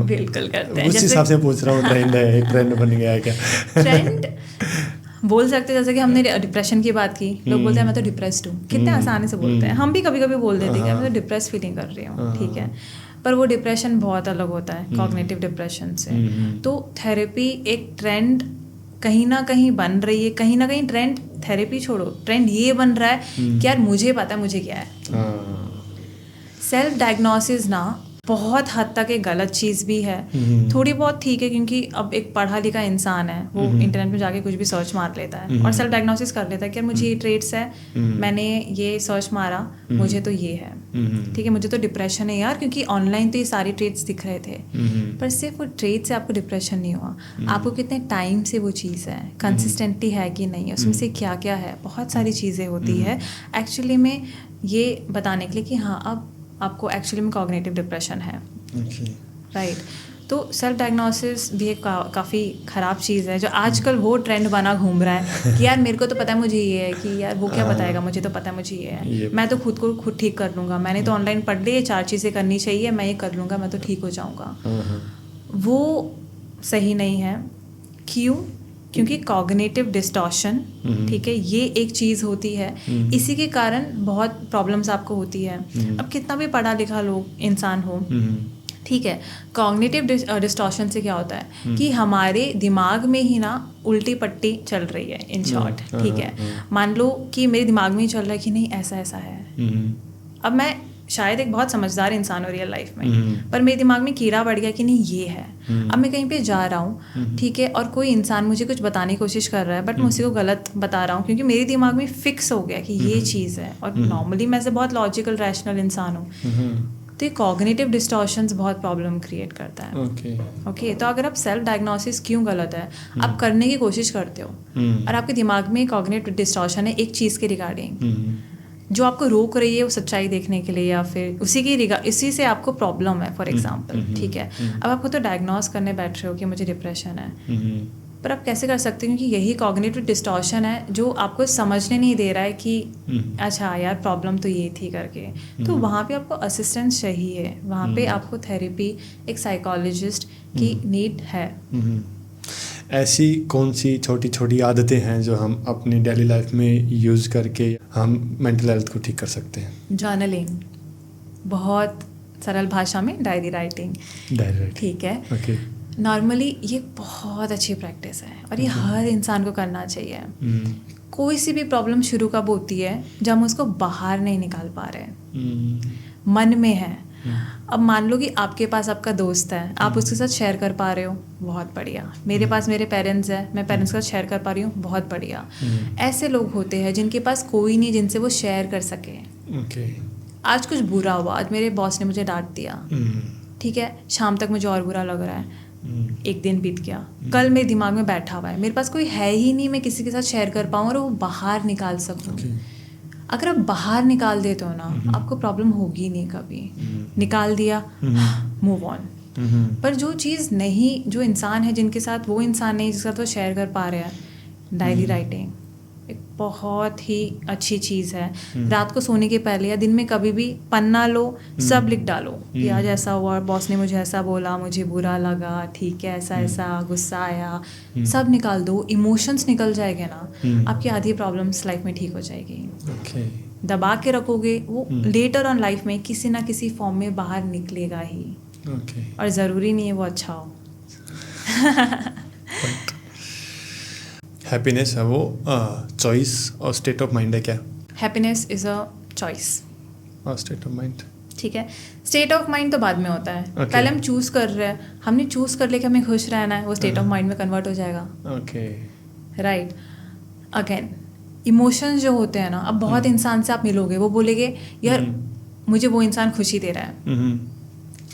बिल्कुल करते हैं। उस हिसाब से पूछ रहा हूँ, ट्रेंड है, ट्रेंड बन गया है क्या? ट्रेंड बोल सकते हैं। जैसे कि हमने डिप्रेशन की बात की, लोग बोलते हैं मैं तो डिप्रेस्ड हूँ, कितने आसानी से बोलते हैं। हम भी कभी कभी बोल देते हैं कि मैं तो डिप्रेस फीलिंग कर रही हूँ, ठीक है, पर वो डिप्रेशन बहुत अलग होता है कॉग्निटिव डिप्रेशन से। तो थेरेपी एक ट्रेंड कहीं ना कहीं बन रही है, कहीं ना कहीं ट्रेंड, थेरेपी छोड़ो, ट्रेंड ये बन रहा है कि यार मुझे पता है मुझे क्या है, सेल्फ डायग्नोसिस ना बहुत हद तक एक गलत चीज़ भी है, थोड़ी बहुत ठीक है, क्योंकि अब एक पढ़ा लिखा इंसान है, वो इंटरनेट में जाके कुछ भी सर्च मार लेता है और सेल्फ डायग्नोसिस कर लेता है कि यार मुझे ये ट्रेट्स है, मैंने ये सर्च मारा, मुझे तो ये है, ठीक है, मुझे तो डिप्रेशन है यार, क्योंकि ऑनलाइन तो ये सारी ट्रेट्स दिख रहे थे, पर सिर्फ वो ट्रेट से आपको डिप्रेशन नहीं हुआ, आपको कितने टाइम से वो चीज़ है, कंसिस्टेंटली है कि नहीं, उसमें से क्या क्या है, बहुत सारी चीज़ें होती है एक्चुअली में ये बताने के लिए कि हाँ अब आपको एक्चुअली में कॉग्निटिव डिप्रेशन है, राइट। तो सेल्फ डायग्नोसिस भी एक काफ़ी ख़राब चीज़ है, जो आजकल वो ट्रेंड बना घूम रहा है कि यार मेरे को तो पता है मुझे ये है, कि यार वो क्या बताएगा, मुझे तो पता है मुझे ये है, मैं तो खुद को खुद ठीक कर लूँगा, मैंने तो ऑनलाइन पढ़ ली, 4 चीज़ें करनी चाहिए, मैं ये कर लूँगा, मैं तो ठीक हो जाऊँगा। वो सही नहीं है। क्यों? क्योंकि कॉग्निटिव डिस्टॉर्शन, ठीक है, ये एक चीज़ होती है, इसी के कारण बहुत प्रॉब्लम्स आपको होती है। अब कितना भी पढ़ा लिखा लोग इंसान हो, ठीक है, कॉग्निटिव डिस्टॉर्शन से क्या होता है कि हमारे दिमाग में ही ना उल्टी पट्टी चल रही है, इन शॉर्ट, ठीक है। मान लो कि मेरे दिमाग में ही चल रहा है कि नहीं ऐसा ऐसा है, अब मैं शायद एक बहुत समझदार इंसान हो रियल लाइफ में, पर मेरे दिमाग में कीड़ा बढ़ गया कि नहीं ये है। अब मैं कहीं पे जा रहा हूँ, ठीक है, और कोई इंसान मुझे कुछ बताने की कोशिश कर रहा है, बट मैं उसी को गलत बता रहा हूँ, क्योंकि मेरे दिमाग में फिक्स हो गया कि ये चीज़ है, और नॉर्मली मैं से बहुत लॉजिकल रैशनल इंसान हूँ, तो ये कॉग्निटिव डिस्टॉर्शंस बहुत प्रॉब्लम क्रिएट करता है। ओके, तो अगर आप सेल्फ डायग्नोसिस क्यों गलत है, आप करने की कोशिश करते हो और आपके दिमाग में कॉग्निटिव डिस्टॉर्शन है एक चीज़ के रिगार्डिंग, जो आपको रोक रही है वो सच्चाई देखने के लिए, या फिर इसी से आपको प्रॉब्लम है, फॉर एग्जांपल, ठीक है। अब आप खुद तो डायग्नोस करने बैठ रहे हो कि मुझे डिप्रेशन है, पर आप कैसे कर सकते हो, क्योंकि यही कॉग्निटिव डिस्टॉर्शन है जो आपको समझने नहीं दे रहा है कि अच्छा यार प्रॉब्लम तो ये थी करके। तो वहाँ पे आपको असिस्टेंस चाहिए, वहाँ पे आपको थेरेपी, एक साइकोलॉजिस्ट की नीड है। ऐसी कौन सी छोटी छोटी आदतें हैं जो हम अपनी डेली लाइफ में यूज़ करके हम मेंटल हेल्थ को ठीक कर सकते हैं? जर्नलिंग, बहुत सरल भाषा में डायरी राइटिंग, ठीक है। ओके, नॉर्मली ये बहुत अच्छी प्रैक्टिस है और ये हर इंसान को करना चाहिए। कोई सी भी प्रॉब्लम शुरू कब होती है, जब हम उसको बाहर नहीं निकाल पा रहे, मन में है। अब मान लो कि आपके पास आपका दोस्त है, आप उसके साथ शेयर कर पा रहे हो, बहुत बढ़िया। मेरे पास मेरे पेरेंट्स हैं, मैं पेरेंट्स के साथ शेयर कर पा रही हूँ, बहुत बढ़िया। ऐसे लोग होते हैं जिनके पास कोई नहीं जिनसे वो शेयर कर सके। आज कुछ बुरा हुआ, आज मेरे बॉस ने मुझे डांट दिया, ठीक है, शाम तक मुझे और बुरा लग रहा है, एक दिन बीत गया, कल मेरे दिमाग में बैठा हुआ है, मेरे पास कोई है ही नहीं मैं किसी के साथ शेयर कर पाऊँ और वो बाहर निकाल सकूँ। अगर आप बाहर निकाल देते हो ना, आपको प्रॉब्लम होगी नहीं कभी। निकाल दिया, मूव ऑन। पर जो चीज़ नहीं, जो इंसान है जिनके साथ वो इंसान नहीं जिसके साथ वो शेयर कर पा रहे हैं, डायरी राइटिंग एक बहुत ही अच्छी चीज़ है। रात को सोने के पहले या दिन में कभी भी पन्ना लो, सब लिख डालो कि आज ऐसा हुआ, बॉस ने मुझे ऐसा बोला, मुझे बुरा लगा, ठीक है, ऐसा ऐसा गुस्सा आया, सब निकाल दो। इमोशंस निकल जाएंगे ना, आपकी आधी प्रॉब्लम्स लाइफ में ठीक हो जाएगी। दबा के रखोगे, वो लेटर ऑन लाइफ में किसी ना किसी फॉर्म में बाहर निकलेगा ही। और ज़रूरी नहीं है वो अच्छा हो। हैप्पीनेस है वो चॉइस और स्टेट ऑफ माइंड है क्या? हैप्पीनेस इज़ अ चॉइस और स्टेट ऑफ माइंड, ठीक है। स्टेट ऑफ माइंड तो बाद में होता है, पहले हम चूज़ कर रहे हैं, हमने चूज़ कर लिया कि हमें खुश रहना है, वो स्टेट ऑफ माइंड में कन्वर्ट हो जाएगा। राइट। अगेन इमोशंस जो होते हैं ना, अब बहुत इंसान से आप मिलोगे, वो बोलेंगे यार मुझे वो इंसान खुशी दे रहा है,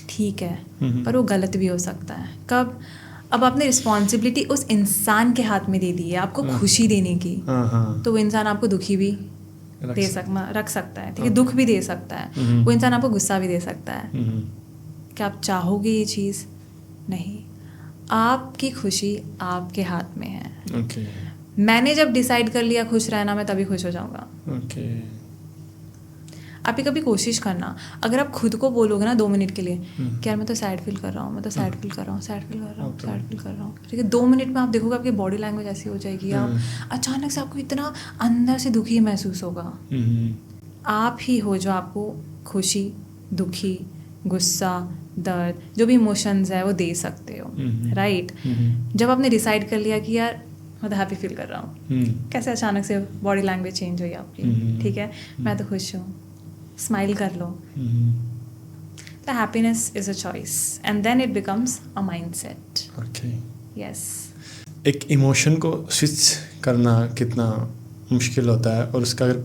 ठीक है, पर वो गलत भी हो सकता है। कब? अब आपने रिस्पॉन्सिबिलिटी उस इंसान के हाथ में दे दी है आपको खुशी देने की, तो वो इंसान आपको दुखी भी रख सकता है, ठीक है, दुख भी दे सकता है, वो इंसान आपको गुस्सा भी दे सकता है। क्या आप चाहोगे ये चीज़? नहीं, आपकी खुशी आपके हाथ में है। मैंने जब डिसाइड कर लिया खुश रहना, मैं तभी खुश हो जाऊंगा। आप ही कभी कोशिश करना, अगर आप खुद को बोलोगे ना 2 मिनट के लिए कि यार मैं तो सैड फील कर रहा हूँ, मैं तो सैड फील कर रहा हूँ, सैड फील कर रहा हूँ, सैड फील कर रहा हूँ, ठीक है, 2 मिनट में आप देखोगे आपकी बॉडी लैंग्वेज ऐसी हो जाएगी, आप अचानक से आपको इतना अंदर से दुखी महसूस होगा। आप ही हो जो आपको खुशी, दुखी, गुस्सा, दर्द, जो भी इमोशंस है वो दे सकते हो। राइट। जब आपने डिसाइड कर लिया कि यार मैं तो हैप्पी फील कर रहा हूँ, कैसे अचानक से बॉडी लैंग्वेज चेंज हुई आपकी, ठीक है, मैं तो खुश हूँ, स्माइल कर लो, तो happiness is a choice and then it becomes a mindset. Okay. Yes. एक इमोशन को स्विच करना कितना मुश्किल होता है, और उसका अगर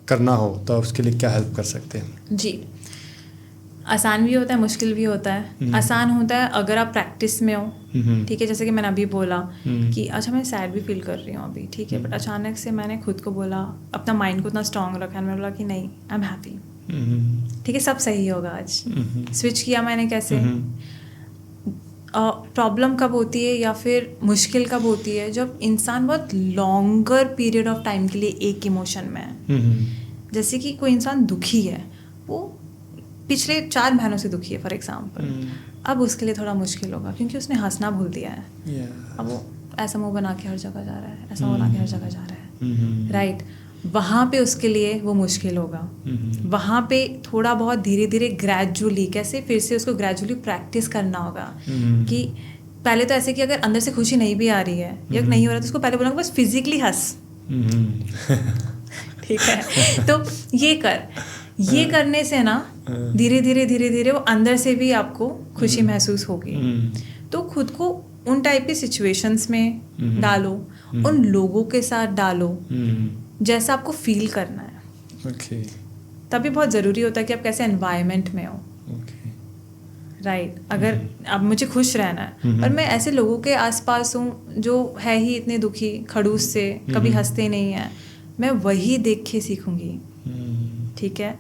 करना हो तो उसके लिए क्या हेल्प कर सकते हैं? जी, आसान भी होता है, मुश्किल भी होता है. आसान होता है अगर आप प्रैक्टिस में हो, ठीक है, जैसे कि मैंने अभी बोला कि अच्छा मैं सैड भी फील कर रही हूँ अभी, ठीक है, बट अचानक से मैंने खुद को बोला, अपना माइंड को इतना स्ट्रांग रखा, मैंने बोला कि नहीं, आई एम हैप्पी, ठीक है, सब सही होगा आज. स्विच किया मैंने. कैसे? प्रॉब्लम कब होती है या फिर मुश्किल कब होती है? जब इंसान बहुत लॉन्गर पीरियड ऑफ टाइम के लिए एक इमोशन में है. जैसे कि कोई इंसान दुखी है, वो पिछले 4 महीनों से दुखी है फॉर एग्जाम्पल. अब उसके लिए थोड़ा मुश्किल होगा क्योंकि उसने हंसना भूल दिया है. अब वो ऐसा मुंह बना के हर जगह जा रहा है, ऐसा बना के हर जगह जा रहा है. राइट. वहाँ पे उसके लिए वो मुश्किल होगा. वहाँ पे थोड़ा बहुत धीरे धीरे ग्रेजुअली, कैसे फिर से उसको ग्रेजुअली प्रैक्टिस करना होगा कि पहले तो ऐसे कि अगर अंदर से खुशी नहीं भी आ रही है या नहीं हो रहा तो उसको पहले बोलना बस फिजिकली हंस. ठीक है, तो ये करने से ना धीरे धीरे वो अंदर से भी आपको खुशी महसूस होगी. तो खुद को उन टाइप की सिचुएशंस में डालो, उन लोगों के साथ डालो जैसा आपको फील करना है. ओके. तभी बहुत ज़रूरी होता है कि आप कैसे एनवायरनमेंट में हो. राइट. अगर अब मुझे खुश रहना है और मैं ऐसे लोगों के आसपास हूँ जो है ही इतने दुखी, खड़ूस से, कभी हंसते नहीं हैं, मैं वही देख के सीखूंगी. ठीक है,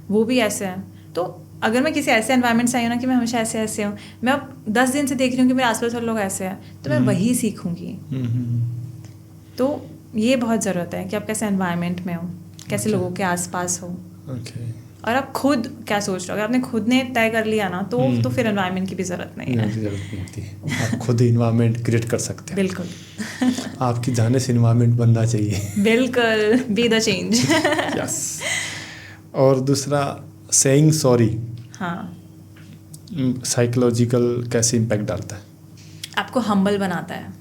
वो भी ऐसे हैं. तो अगर मैं किसी ऐसे एनवायरनमेंट से आई हूँ ना कि मैं हमेशा ऐसे हूँ, मैं अब 10 दिन से देख रही हूँ कि मेरे आसपास वाले लोग ऐसे हैं, तो मैं वही सीखूंगी. तो ये बहुत ज़रूरत है कि आप कैसे एनवायरनमेंट में हो, कैसे लोगों के आसपास हो, और आप खुद क्या सोच रहे हो. अगर आपने खुद ने तय कर लिया ना तो फिर एनवायरनमेंट की भी ज़रूरत नहीं है. आप खुद इन्वायरमेंट क्रिएट कर सकते हैं. बिल्कुल. आपकी जाने से इन्वायरमेंट बनना चाहिए. बिल्कुल. Be the change. यस. और दूसरा, सेइंग सॉरी. हाँ. साइकोलॉजिकल कैसे इम्पैक्ट डालता है? आपको हम्बल बनाता है.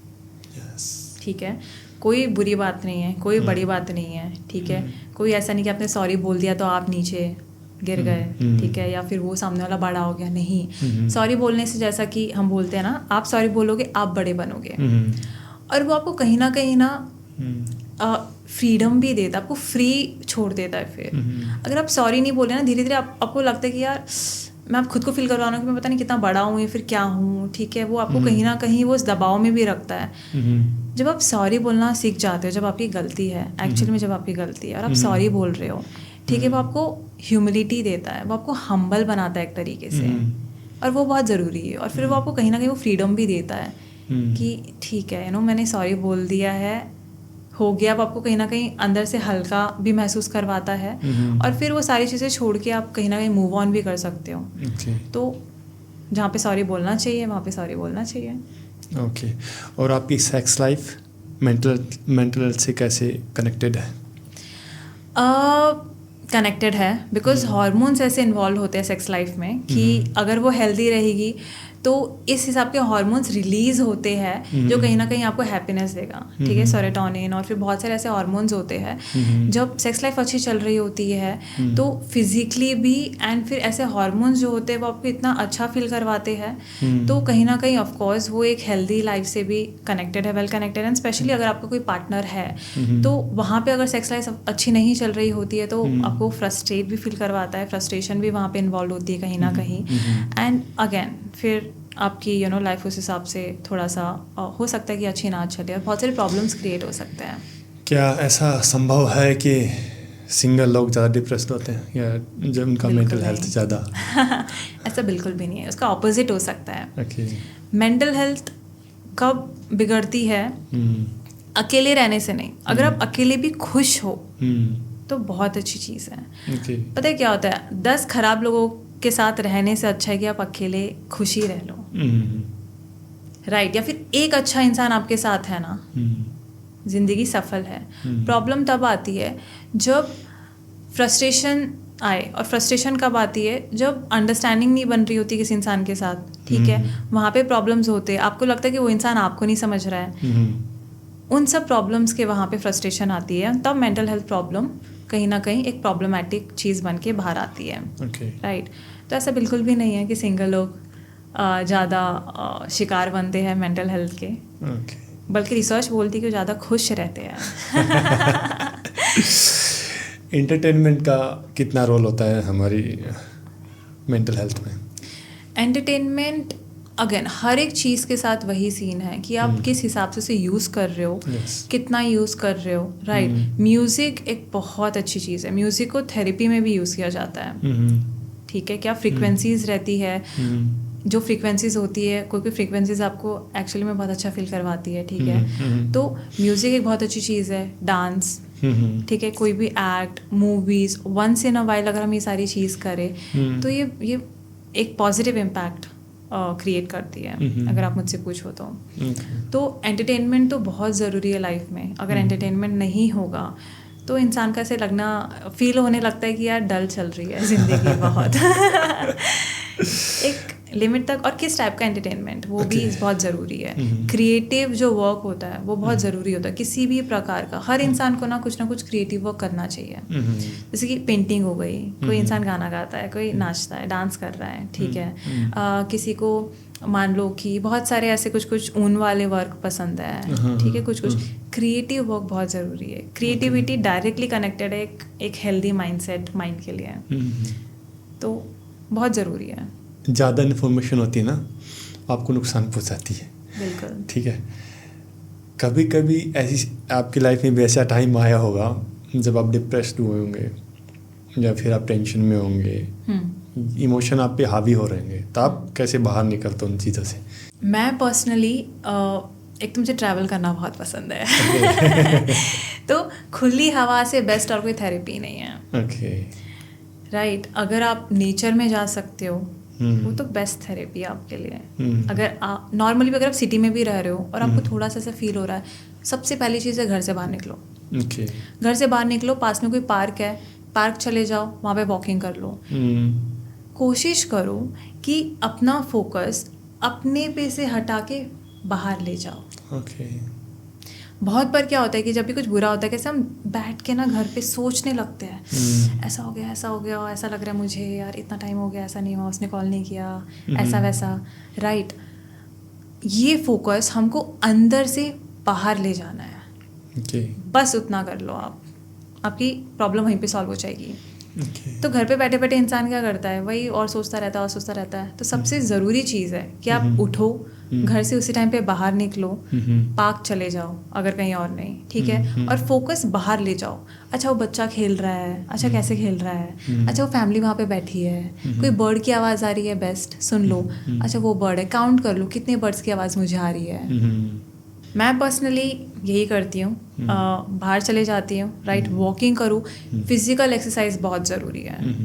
ठीक है, कोई बुरी बात नहीं है, कोई बड़ी बात नहीं है. ठीक है, कोई ऐसा नहीं कि आपने सॉरी बोल दिया तो आप नीचे गिर गए. ठीक है, या फिर वो सामने वाला बड़ा हो गया. नहीं, सॉरी बोलने से, जैसा कि हम बोलते हैं ना, आप सॉरी बोलोगे आप बड़े बनोगे. और वो आपको कहीं ना फ्रीडम भी देता है, आपको फ्री छोड़ देता है. फिर अगर आप सॉरी नहीं बोले ना, धीरे धीरे आपको लगता है कि यार मैं आप खुद को फील करवा रहा हूँ कि मैं पता नहीं कितना बड़ा हूँ या फिर क्या हूँ. ठीक है, वो आपको कहीं ना कहीं वो उस दबाव में भी रखता है. जब आप सॉरी बोलना सीख जाते हो, जब आपकी गलती है, एक्चुअली में जब आपकी गलती है और आप सॉरी बोल रहे हो, ठीक है, वो आपको ह्यूमिलिटी देता है, वो आपको हम्बल बनाता है एक तरीके से, और वो बहुत ज़रूरी है. और फिर वो आपको कहीं ना कहीं वो फ्रीडम भी देता है कि ठीक है, मैंने सॉरी बोल दिया है, हो गया. अब आपको कहीं ना कहीं अंदर से हल्का भी महसूस करवाता है, और फिर वो सारी चीज़ें छोड़ के आप कहीं ना कहीं मूव ऑन भी कर सकते हो. तो जहाँ पे सॉरी बोलना चाहिए वहाँ पे सॉरी बोलना चाहिए. ओके. और आपकी सेक्स लाइफ मेंटल हेल्थ से कैसे कनेक्टेड है? कनेक्टेड है, बिकॉज हार्मोन्स ऐसे इन्वॉल्व होते हैं सेक्स लाइफ में कि अगर वो हेल्दी रहेगी तो इस हिसाब के हार्मोन्स रिलीज होते हैं जो कहीं ना कहीं आपको हैप्पीनेस देगा. ठीक है, सेरोटोनिन और फिर बहुत सारे ऐसे हार्मोन्स होते हैं. जब सेक्स लाइफ अच्छी चल रही होती है तो फिजिकली भी, एंड फिर ऐसे हार्मोन्स जो होते हैं वो आपको इतना अच्छा फील करवाते हैं. तो कहीं ना कहीं ऑफकोर्स वो एक हेल्दी लाइफ से भी कनेक्टेड है, वेल कनेक्टेड. एंड स्पेशली अगर आपका कोई पार्टनर है तो वहाँ पे अगर सेक्स लाइफ अच्छी नहीं चल रही होती है तो आपको फ्रस्ट्रेट भी फील करवाता है, फ्रस्ट्रेशन भी वहाँ पे इन्वॉल्व होती है कहीं ना कहीं. एंड अगेन फिर आपकी लाइफ उस हिसाब से थोड़ा सा हो सकता है कि अच्छी ना चले और बहुत सारे प्रॉब्लम्स क्रिएट हो सकते हैं. क्या ऐसा संभव है कि सिंगल लोग ज़्यादा डिप्रेस्ड होते हैं या जो उनका मेंटल हेल्थ ज़्यादा? ऐसा बिल्कुल भी नहीं है, उसका ऑपोजिट हो सकता है. okay. मेंटल हेल्थ कब बिगड़ती है? अकेले रहने से नहीं. अगर आप अकेले भी खुश हो तो बहुत अच्छी चीज़ है. पता है क्या होता है, 10 खराब लोगों के साथ रहने से अच्छा है कि आप अकेले खुशी रह लो. राइट. या फिर एक अच्छा इंसान आपके साथ है ना, जिंदगी सफल है. प्रॉब्लम तब आती है जब फ्रस्ट्रेशन आए, और फ्रस्ट्रेशन कब आती है जब अंडरस्टैंडिंग नहीं बन रही होती किसी इंसान के साथ. ठीक है, वहाँ पे प्रॉब्लम्स होते हैं, आपको लगता है कि वो इंसान आपको नहीं समझ रहा है. उन सब प्रॉब्लम्स के वहाँ पे फ्रस्ट्रेशन आती है, तब मेंटल हेल्थ प्रॉब्लम कहीं ना कहीं एक प्रॉब्लमैटिक चीज़ बन के बाहर आती है. राइट. तो ऐसा बिल्कुल भी नहीं है कि सिंगल लोग ज़्यादा शिकार बनते हैं मेंटल हेल्थ के, बल्कि रिसर्च बोलती है कि ज़्यादा खुश रहते हैं। एंटरटेनमेंट का कितना रोल होता है हमारी मेंटल हेल्थ में? एंटरटेनमेंट अगेन हर एक चीज़ के साथ वही सीन है कि आप किस हिसाब से उसे यूज़ कर रहे हो, कितना यूज़ कर रहे हो, राइट। म्यूज़िक एक बहुत अच्छी चीज़ है, म्यूज़िक को थेरेपी में भी यूज़ किया जाता है, ठीक है। क्या फ्रीक्वेंसीज रहती है, जो फ्रीक्वेंसीज होती है, कोई कोई फ्रीक्वेंसीज आपको एक्चुअली में बहुत अच्छा फील करवाती है, ठीक है। तो म्यूज़िक एक बहुत अच्छी चीज़ है, डांस, ठीक है, कोई भी act, movies, once in a while अगर हम ये सारी चीज़ करें तो ये एक पॉजिटिव इम्पैक्ट क्रिएट करती है, अगर आप मुझसे पूछो तो एंटरटेनमेंट तो बहुत ज़रूरी है लाइफ में। अगर एंटरटेनमेंट नहीं होगा तो इंसान का ऐसे लगना, फील होने लगता है कि यार डल चल रही है ज़िंदगी बहुत। एक लिमिट तक। और किस टाइप का एंटरटेनमेंट, वो भी बहुत ज़रूरी है। क्रिएटिव जो वर्क होता है वो बहुत ज़रूरी होता है, किसी भी प्रकार का। हर इंसान को ना कुछ क्रिएटिव वर्क करना चाहिए। जैसे कि पेंटिंग हो गई, कोई इंसान गाना गाता है, कोई नाचता है, डांस कर रहा है, ठीक है। किसी को मान लो कि बहुत सारे ऐसे कुछ ऊन वाले वर्क पसंद है, ठीक है। कुछ क्रिएटिव वर्क बहुत ज़रूरी है। क्रिएटिविटी डायरेक्टली कनेक्टेड है एक हेल्दी माइंडसेट माइंड के लिए, तो बहुत ज़रूरी है। ज़्यादा इन्फॉर्मेशन होती है ना, आपको नुकसान पहुंचाती है। बिल्कुल, ठीक है। कभी कभी ऐसी आपकी लाइफ में भी ऐसा टाइम आया होगा जब आप डिप्रेस्ड हुए होंगे या फिर आप टेंशन में होंगे, इमोशन आप पे हावी हो रहेंगे, तो आप कैसे बाहर निकलते उन चीज़ों से? मैं पर्सनली एक तो मुझे ट्रैवल करना बहुत पसंद है। तो खुली हवा से बेस्ट और कोई थेरेपी नहीं है, राइट। अगर आप नेचर में जा सकते हो वो तो बेस्ट थेरेपी है आपके लिए। अगर आप नॉर्मली भी अगर आप सिटी में भी रह रहे हो और आपको थोड़ा सा ऐसा फील हो रहा है, सबसे पहली चीज़ है घर से बाहर निकलो। घर से बाहर निकलो, पास में कोई पार्क है, पार्क चले जाओ, वहाँ पे वॉकिंग कर लो। कोशिश करो कि अपना फोकस अपने पे से हटा के बाहर ले जाओ। बहुत बार क्या होता है कि जब भी कुछ बुरा होता है, कैसे हम बैठ के ना घर पे सोचने लगते हैं, ऐसा हो गया, ऐसा लग रहा है मुझे, यार इतना टाइम हो गया, ऐसा नहीं हुआ, उसने कॉल नहीं किया, ऐसा वैसा, राइट। ये फोकस हमको अंदर से बाहर ले जाना है, बस उतना कर लो आप, आपकी प्रॉब्लम वहीं पे सॉल्व हो जाएगी। तो घर पे बैठे बैठे इंसान क्या करता है, वही और सोचता रहता है। तो सबसे ज़रूरी चीज़ है कि आप उठो, घर से उसी टाइम पे बाहर निकलो, पार्क चले जाओ अगर कहीं और नहीं, ठीक है, और फोकस बाहर ले जाओ। अच्छा वो बच्चा खेल रहा है, अच्छा कैसे खेल रहा है, अच्छा वो फैमिली वहाँ पे बैठी है, कोई बर्ड की आवाज़ आ रही है, बेस्ट सुन लो, अच्छा वो बर्ड है, काउंट कर लो कितने बर्ड्स की आवाज़ मुझे आ रही है। मैं पर्सनली यही करती हूँ, बाहर चले जाती हूँ, राइट, वॉकिंग करूँ। फिज़िकल एक्सरसाइज बहुत ज़रूरी है।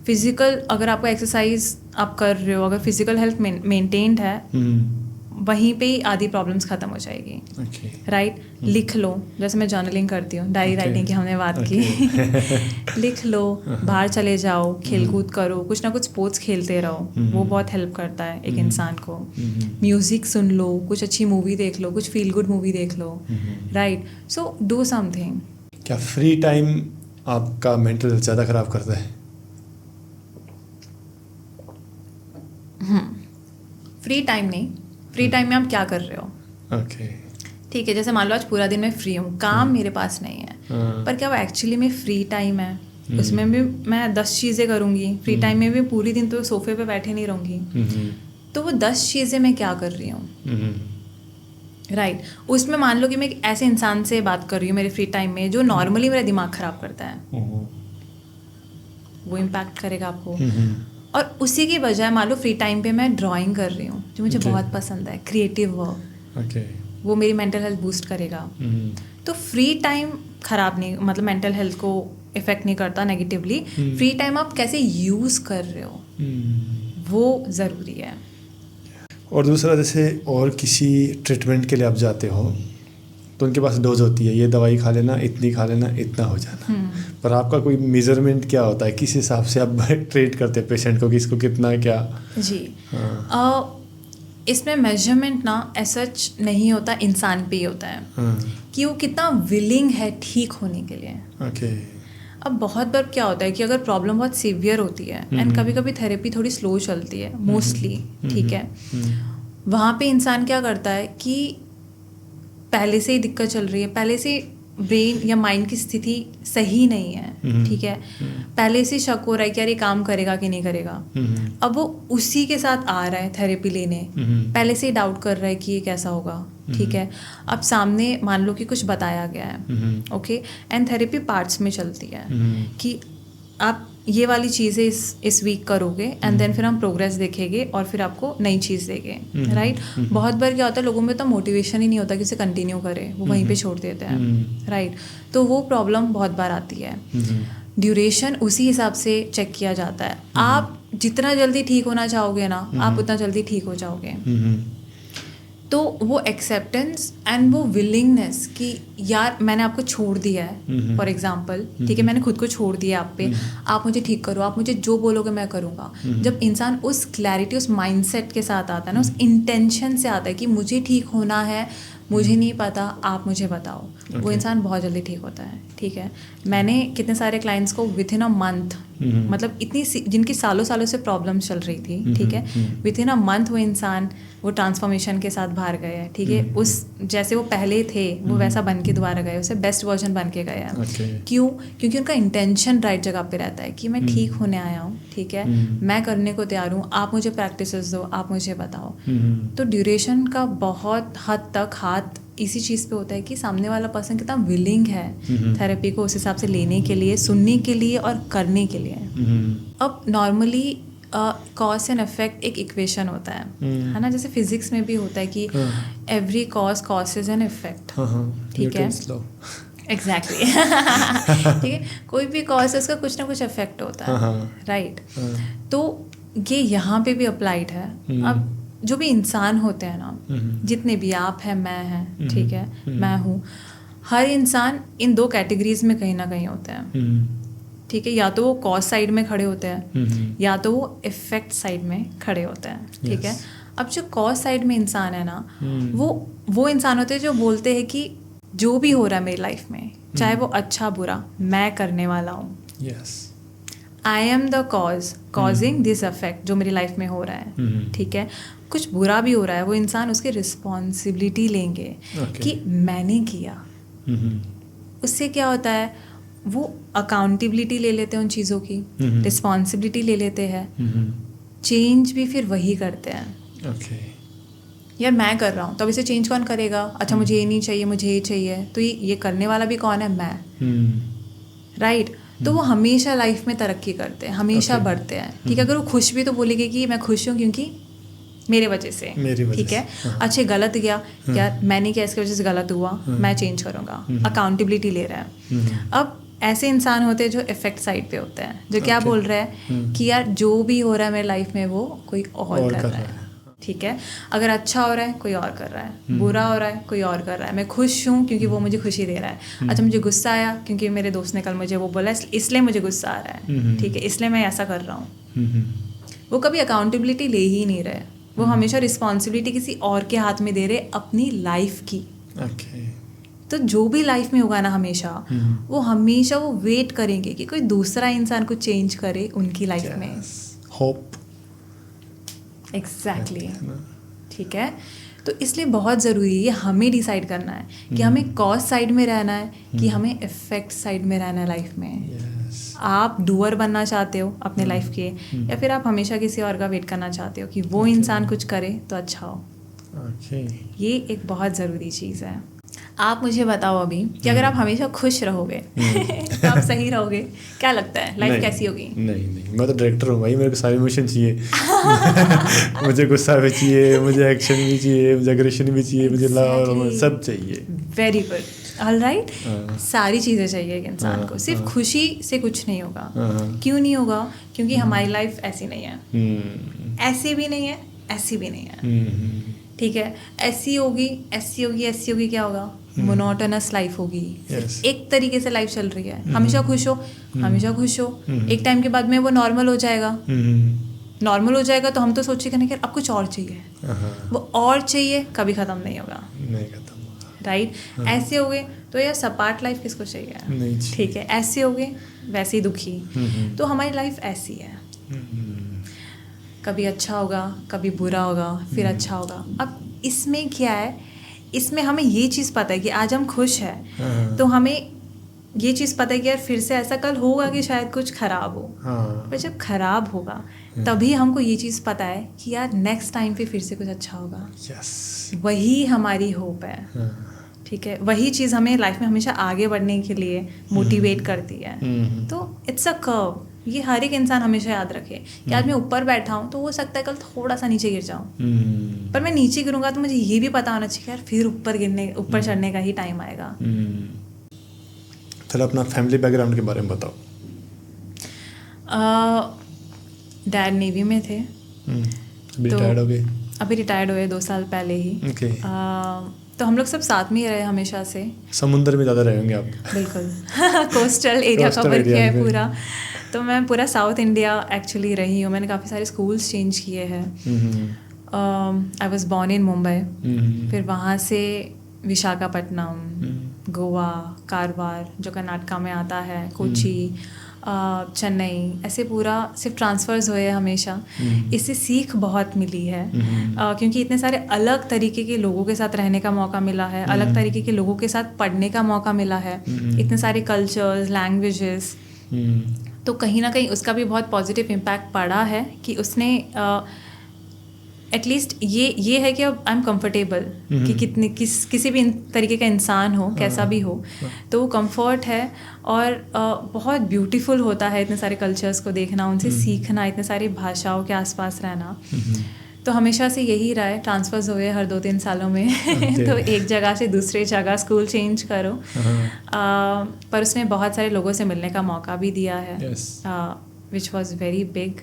फिज़िकल अगर आपको एक्सरसाइज आप कर रहे हो, अगर फिज़िकल हेल्थ मेंटेन्ड है, वहीं पे ही आधी प्रॉब्लम्स ख़त्म हो जाएगी, राइट। लिख लो, जैसे मैं जर्नलिंग करती हूँ, डायरी राइटिंग की हमने बात की। लिख लो, बाहर चले जाओ, खेलकूद करो, कुछ ना कुछ स्पोर्ट्स खेलते रहो, वो बहुत हेल्प करता है एक इंसान को। म्यूज़िक सुन लो, कुछ अच्छी मूवी देख लो, कुछ फील गुड मूवी देख लो, राइट। So do something. क्या फ्री टाइम आपका मेंटल हेल्थ ज़्यादा ख़राब करता है? फ्री टाइम नहीं, फ्री टाइम में आप क्या कर रहे हो, ठीक है। जैसे मान लो आज पूरा दिन मैं फ्री हूँ, काम मेरे पास नहीं है, पर क्या वो एक्चुअली में फ्री टाइम है? उसमें भी मैं 10 चीज़ें करूँगी, फ्री टाइम में भी पूरी दिन तो सोफे पे बैठे नहीं रहूँगी, तो वो 10 चीज़ें मैं क्या कर रही हूँ, राइट। उसमें मान लो कि मैं एक ऐसे इंसान से बात कर रही हूँ मेरे फ्री टाइम में जो नॉर्मली मेरा दिमाग ख़राब करता है, वो इम्पैक्ट करेगा आपको। और उसी की बजाय मान लो फ्री टाइम पे मैं ड्राइंग कर रही हूँ जो मुझे बहुत पसंद है, क्रिएटिव वर्क, वो मेरी मेंटल हेल्थ बूस्ट करेगा। तो फ्री टाइम ख़राब नहीं, मतलब मेंटल हेल्थ को इफ़ेक्ट नहीं करता नेगेटिवली। फ्री टाइम आप कैसे यूज़ कर रहे हो वो ज़रूरी है। और दूसरा, जैसे और किसी ट्रीटमेंट के लिए आप जाते हो तो उनके पास डोज होती है, ये दवाई खा लेना, इतनी खा लेना, इतना हो जाना, पर आपका कोई मेजरमेंट क्या होता है, किस हिसाब से आप ट्रीट करते हैं पेशेंट को, किसको कितना क्या? जी, इसमें मेजरमेंट ना ऐसा नहीं होता, इंसान पे ही होता है कि वो कितना विलिंग है ठीक होने के लिए। अब बहुत बार क्या होता है कि अगर प्रॉब्लम बहुत सीवियर होती है एंड कभी कभी थेरेपी थोड़ी स्लो चलती है मोस्टली, ठीक है, वहाँ पे इंसान क्या करता है कि पहले से ही दिक्कत चल रही है, पहले से ब्रेन या माइंड की स्थिति सही नहीं है, ठीक है, पहले से शक हो रहा है कि यार ये काम करेगा कि नहीं करेगा, अब वो उसी के साथ आ रहा है थेरेपी लेने, पहले से ही डाउट कर रहा है कि ये कैसा होगा, ठीक है। अब सामने मान लो कि कुछ बताया गया है, ओके, एंड थेरेपी पार्ट्स में चलती है कि आप ये वाली चीज़ें इस वीक करोगे एंड देन फिर हम प्रोग्रेस देखेंगे और फिर आपको नई चीज़ देंगे, राइट। बहुत बार क्या होता है लोगों में तो मोटिवेशन ही नहीं होता कि उसे कंटिन्यू करे, वो वहीं पे छोड़ देते हैं, राइट। तो वो प्रॉब्लम बहुत बार आती है। ड्यूरेशन उसी हिसाब से चेक किया जाता है। आप जितना जल्दी ठीक होना चाहोगे ना, आप उतना जल्दी ठीक हो जाओगे। तो वो एक्सेप्टेंस एंड वो विलिंगनेस कि यार मैंने आपको छोड़ दिया है, फॉर एग्जांपल, ठीक है, मैंने खुद को छोड़ दिया आप पे, आप मुझे ठीक करो, आप मुझे जो बोलोगे मैं करूँगा। जब इंसान उस क्लैरिटी, उस माइंडसेट के साथ आता है ना, उस इंटेंशन से आता है कि मुझे ठीक होना है, मुझे नहीं पता, आप मुझे बताओ, वो इंसान बहुत जल्दी ठीक होता है, ठीक है। मैंने कितने सारे क्लाइंट्स को विद इन अ मंथ, मतलब इतनी जिनकी सालों सालों से प्रॉब्लम चल रही थी, ठीक है, विद इन अ मंथ वो इंसान वो ट्रांसफॉर्मेशन के साथ बाहर गए हैं, ठीक है। उस जैसे वो पहले थे वो वैसा बन के दोबारा गए, उसे बेस्ट वर्जन बन के गए हैं। क्यों? क्योंकि उनका इंटेंशन राइट जगह पे रहता है कि मैं ठीक होने आया हूँ, ठीक है, मैं करने को तैयार हूँ, आप मुझे प्रैक्टिसेस दो, आप मुझे बताओ। तो ड्यूरेशन का बहुत हद तक हाथ इसी चीज़ पे होता है कि सामने वाला पर्सन कितना विलिंग है थेरेपी को उस हिसाब से लेने के लिए, सुनने के लिए और करने के लिए। अब नॉर्मली कॉज एंड इफेक्ट एक इक्वेशन होता है ना, जैसे फिजिक्स में भी होता है कि every cause causes an effect, ठीक है, एग्जैक्टली, ठीक है, कोई भी कॉज है उसका कुछ ना कुछ इफेक्ट होता है, राइट। तो ये यहाँ पे भी अप्लाइड है। अब जो भी इंसान होते हैं ना, जितने भी आप हैं, मैं हैं, ठीक है, मैं हूँ, हर इंसान इन दो कैटेगरीज में कहीं ना कहीं होते हैं, ठीक है। या तो वो कॉज साइड में खड़े होते हैं या तो वो इफेक्ट साइड में खड़े होते हैं, ठीक है। अब जो कॉज साइड में इंसान है ना, वो इंसान होते हैं जो बोलते हैं कि जो भी हो रहा है मेरी लाइफ में, चाहे वो अच्छा बुरा, मैं करने वाला हूँ, I am the causing this effect जो मेरी लाइफ में हो रहा है, ठीक है। कुछ बुरा भी हो रहा है, वो इंसान उसकी रिस्पॉन्सिबिलिटी लेंगे कि मैंने किया। उससे क्या होता है, वो अकाउंटेबिलिटी ले लेते हैं उन चीज़ों की, रिस्पॉन्सिबिलिटी ले लेते हैं, चेंज भी फिर वही करते हैं। यार मैं कर रहा हूँ, तो अब इसे चेंज कौन करेगा? अच्छा मुझे ये नहीं चाहिए, मुझे ये चाहिए, तो ये करने वाला भी कौन है? मैं, राइट। तो वो हमेशा लाइफ में तरक्की करते हैं, हमेशा बढ़ते हैं, ठीक है। अगर वो खुश भी तो बोलेंगे कि मैं खुश हूँ क्योंकि मेरे वजह से, ठीक है। अच्छा गलत गया, क्या मैंने क्या इसकी वजह से गलत हुआ, मैं चेंज करूँगा, अकाउंटेबिलिटी ले रहा है। अब ऐसे इंसान होते हैं जो इफेक्ट साइड पे होते हैं, जो क्या बोल रहे हैं कि यार जो भी हो रहा है मेरी लाइफ में वो कोई और कर रहा है, ठीक है। अगर अच्छा हो रहा है कोई और कर रहा है, बुरा हो रहा है कोई और कर रहा है, मैं खुश हूँ क्योंकि वो मुझे खुशी दे रहा है। अच्छा मुझे गुस्सा आया क्योंकि मेरे दोस्त ने कल मुझे वो बोला, इसलिए मुझे गुस्सा आ रहा है, ठीक है, इसलिए मैं ऐसा कर रहा हूँ। वो कभी अकाउंटेबिलिटी ले ही नहीं रहे, वो हमेशा रिस्पॉन्सिबिलिटी किसी और के हाथ में दे रहे अपनी लाइफ की। तो जो भी लाइफ में होगा ना, हमेशा वो वेट करेंगे कि कोई दूसरा इंसान को चेंज करे उनकी लाइफ में। होप, एग्जैक्टली, ठीक है। तो इसलिए बहुत ज़रूरी है हमें डिसाइड करना है कि हमें कॉज साइड में रहना है कि हमें इफेक्ट साइड में रहना है लाइफ में। आप डूअर बनना चाहते हो अपने लाइफ के, या फिर आप हमेशा किसी और का वेट करना चाहते हो कि वो इंसान कुछ करे तो अच्छा हो। ये एक बहुत ज़रूरी चीज़ है। आप मुझे बताओ अभी कि अगर आप हमेशा खुश रहोगे तो आप सही रहोगे? क्या लगता है लाइफ कैसी होगी? नहीं, मैं तो डायरेक्टर हूँ भाई, मेरे को सारे इमोशन चाहिए। मुझे गुस्सा भी चाहिए, मुझे एक्शन भी चाहिए, मुझे एग्रेशन भी चाहिए, मुझे लव, सब चाहिए। Very good, all right. सारी चीज़ें चाहिए एक इंसान को, सिर्फ खुशी से कुछ नहीं होगा। क्यों नहीं होगा? क्योंकि हमारी लाइफ ऐसी नहीं है, ऐसी भी नहीं है, ऐसी भी नहीं है, ठीक है। ऐसी होगी, ऐसी होगी, ऐसी होगी, क्या होगा? मोनोटोनस लाइफ होगी, एक तरीके से लाइफ चल रही है। हमेशा खुश हो, हमेशा खुश हो, एक टाइम के बाद में वो नॉर्मल हो जाएगा। नॉर्मल हो जाएगा तो हम तो सोचेंगे नहीं कि अब कुछ और चाहिए। वो और चाहिए कभी ख़त्म नहीं होगा, राइट। ऐसे हो गए तो यार सपाट लाइफ किसको चाहिए? नहीं, ठीक है, ऐसे हो गए वैसे ही दुखी। तो हमारी लाइफ ऐसी है, कभी अच्छा होगा, कभी बुरा होगा, फिर अच्छा होगा। अब इसमें क्या है, इसमें हमें ये चीज़ पता है कि आज हम खुश हैं, तो हमें ये चीज़ पता है कि यार फिर से ऐसा कल होगा कि शायद कुछ ख़राब हो। पर जब ख़राब होगा तभी हमको ये चीज़ पता है कि यार नेक्स्ट टाइम पे फिर से कुछ अच्छा होगा। वही हमारी होप है। ठीक है, वही चीज़ हमें लाइफ में हमेशा आगे बढ़ने के लिए मोटिवेट करती है। तो इट्स अ कर्व, ये हर एक इंसान हमेशा याद रखे कि आज मैं ऊपर बैठा हूँ तो हो सकता है कल थोड़ा सा नीचे गिर जाऊँ, पर मैं नीचे गिरूंगा तो मुझे ये भी पता होना चाहिए यार फिर ऊपर चढ़ने का ही टाइम आएगा। चलो अपना फैमिली बैकग्राउंड के बारे में बताओ। डैड नेवी में थे, अभी रिटायर्ड हो गए? अभी रिटायर्ड हुए 2 साल पहले ही। तो हम लोग सब साथ में ही रहे हमेशा से। समुंदर में ज़्यादा रहे होंगे आप? बिल्कुल कोस्टल एरिया कवर किया है पूरा। तो मैं पूरा साउथ इंडिया एक्चुअली रही हूँ, मैंने काफ़ी सारे स्कूल्स चेंज किए हैं। I was born in Mumbai, फिर वहाँ से विशाखापट्टनम, गोवा, कारवार जो कर्नाटका में आता है, कोची, चेन्नई, ऐसे पूरा सिर्फ ट्रांसफ़र्स हुए हैं हमेशा। इससे सीख बहुत मिली है, क्योंकि इतने सारे अलग तरीके के लोगों के साथ रहने का मौका मिला है, अलग तरीके के लोगों के साथ पढ़ने का मौका मिला है, इतने सारे कल्चर्स, लैंग्वेजेस। तो कहीं ना कहीं उसका भी बहुत पॉजिटिव इम्पैक्ट पड़ा है कि उसने एटलीस्ट ये है कि अब आई एम कंफर्टेबल कि किसी भी तरीके का इंसान हो, कैसा भी हो, तो वो कंफर्ट है। और बहुत ब्यूटीफुल होता है इतने सारे कल्चर्स को देखना, उनसे सीखना, इतने सारी भाषाओं के आसपास रहना। तो हमेशा से यही रहा है। ट्रांसफर्स हुए हर 2-3 सालों में तो एक जगह से दूसरे जगह स्कूल चेंज करो, पर उसने बहुत सारे लोगों से मिलने का मौका भी दिया है, विच वॉज वेरी बिग।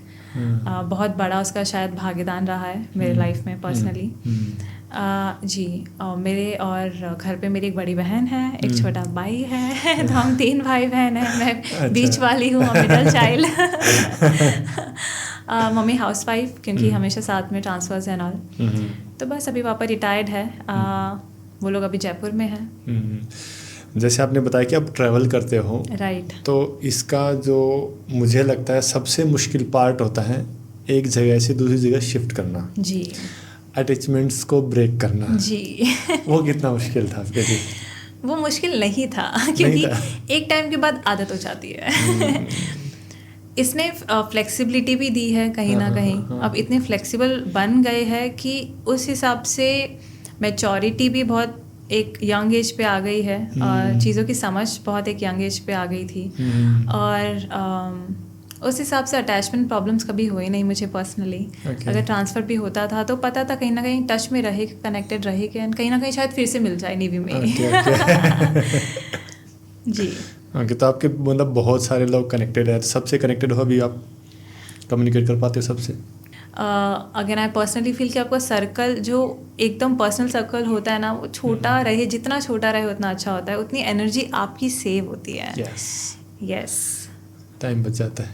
बहुत बड़ा उसका शायद भागीदार रहा है मेरे लाइफ में पर्सनली। जी, मेरे और घर पे मेरी एक बड़ी बहन है, एक छोटा भाई है तो हम 3 भाई बहन हैं। मैं बीच वाली हूँ, मिडल चाइल्ड। मम्मी हाउसवाइफ, क्योंकि हमेशा साथ में ट्रांसफर्स हैं ऑल। तो बस अभी पापा रिटायर्ड है, वो लोग अभी जयपुर में हैं। जैसे आपने बताया कि आप ट्रैवल करते हो, राइट, तो इसका जो मुझे लगता है सबसे मुश्किल पार्ट होता है एक जगह से दूसरी जगह शिफ्ट करना। जी, अटैचमेंट्स को ब्रेक करना। जी वो कितना मुश्किल था आपके लिए? वो मुश्किल नहीं था, क्योंकि एक टाइम के बाद आदत हो जाती है। इसने फ्लेक्सिबिलिटी भी दी है कहीं ना कहीं। अब इतने फ्लेक्सिबल बन गए हैं कि उस हिसाब से मैच्योरिटी भी बहुत एक यंग एज पे आ गई है, और चीज़ों की समझ बहुत एक यंग एज पे आ गई थी। और उस हिसाब से अटैचमेंट प्रॉब्लम्स कभी हुए नहीं मुझे पर्सनली। अगर ट्रांसफ़र भी होता था तो पता था कहीं ना कहीं टच में रहे, कनेक्टेड रहे, कहीं ना कहीं शायद फिर से मिल जाए नेवी में। जी, ओके, तो आपके मतलब बहुत सारे लोग कनेक्टेड है, तो सबसे कनेक्टेड हो अभी आप कम्युनिकेट कर पाते हो सबसे? अगर आई पर्सनली फील कि आपका सर्कल जो एकदम पर्सनल सर्कल होता है ना, वो छोटा रहे, जितना छोटा रहे उतना अच्छा होता है, उतनी एनर्जी आपकी सेव होती है। यस, टाइम बच जाता है।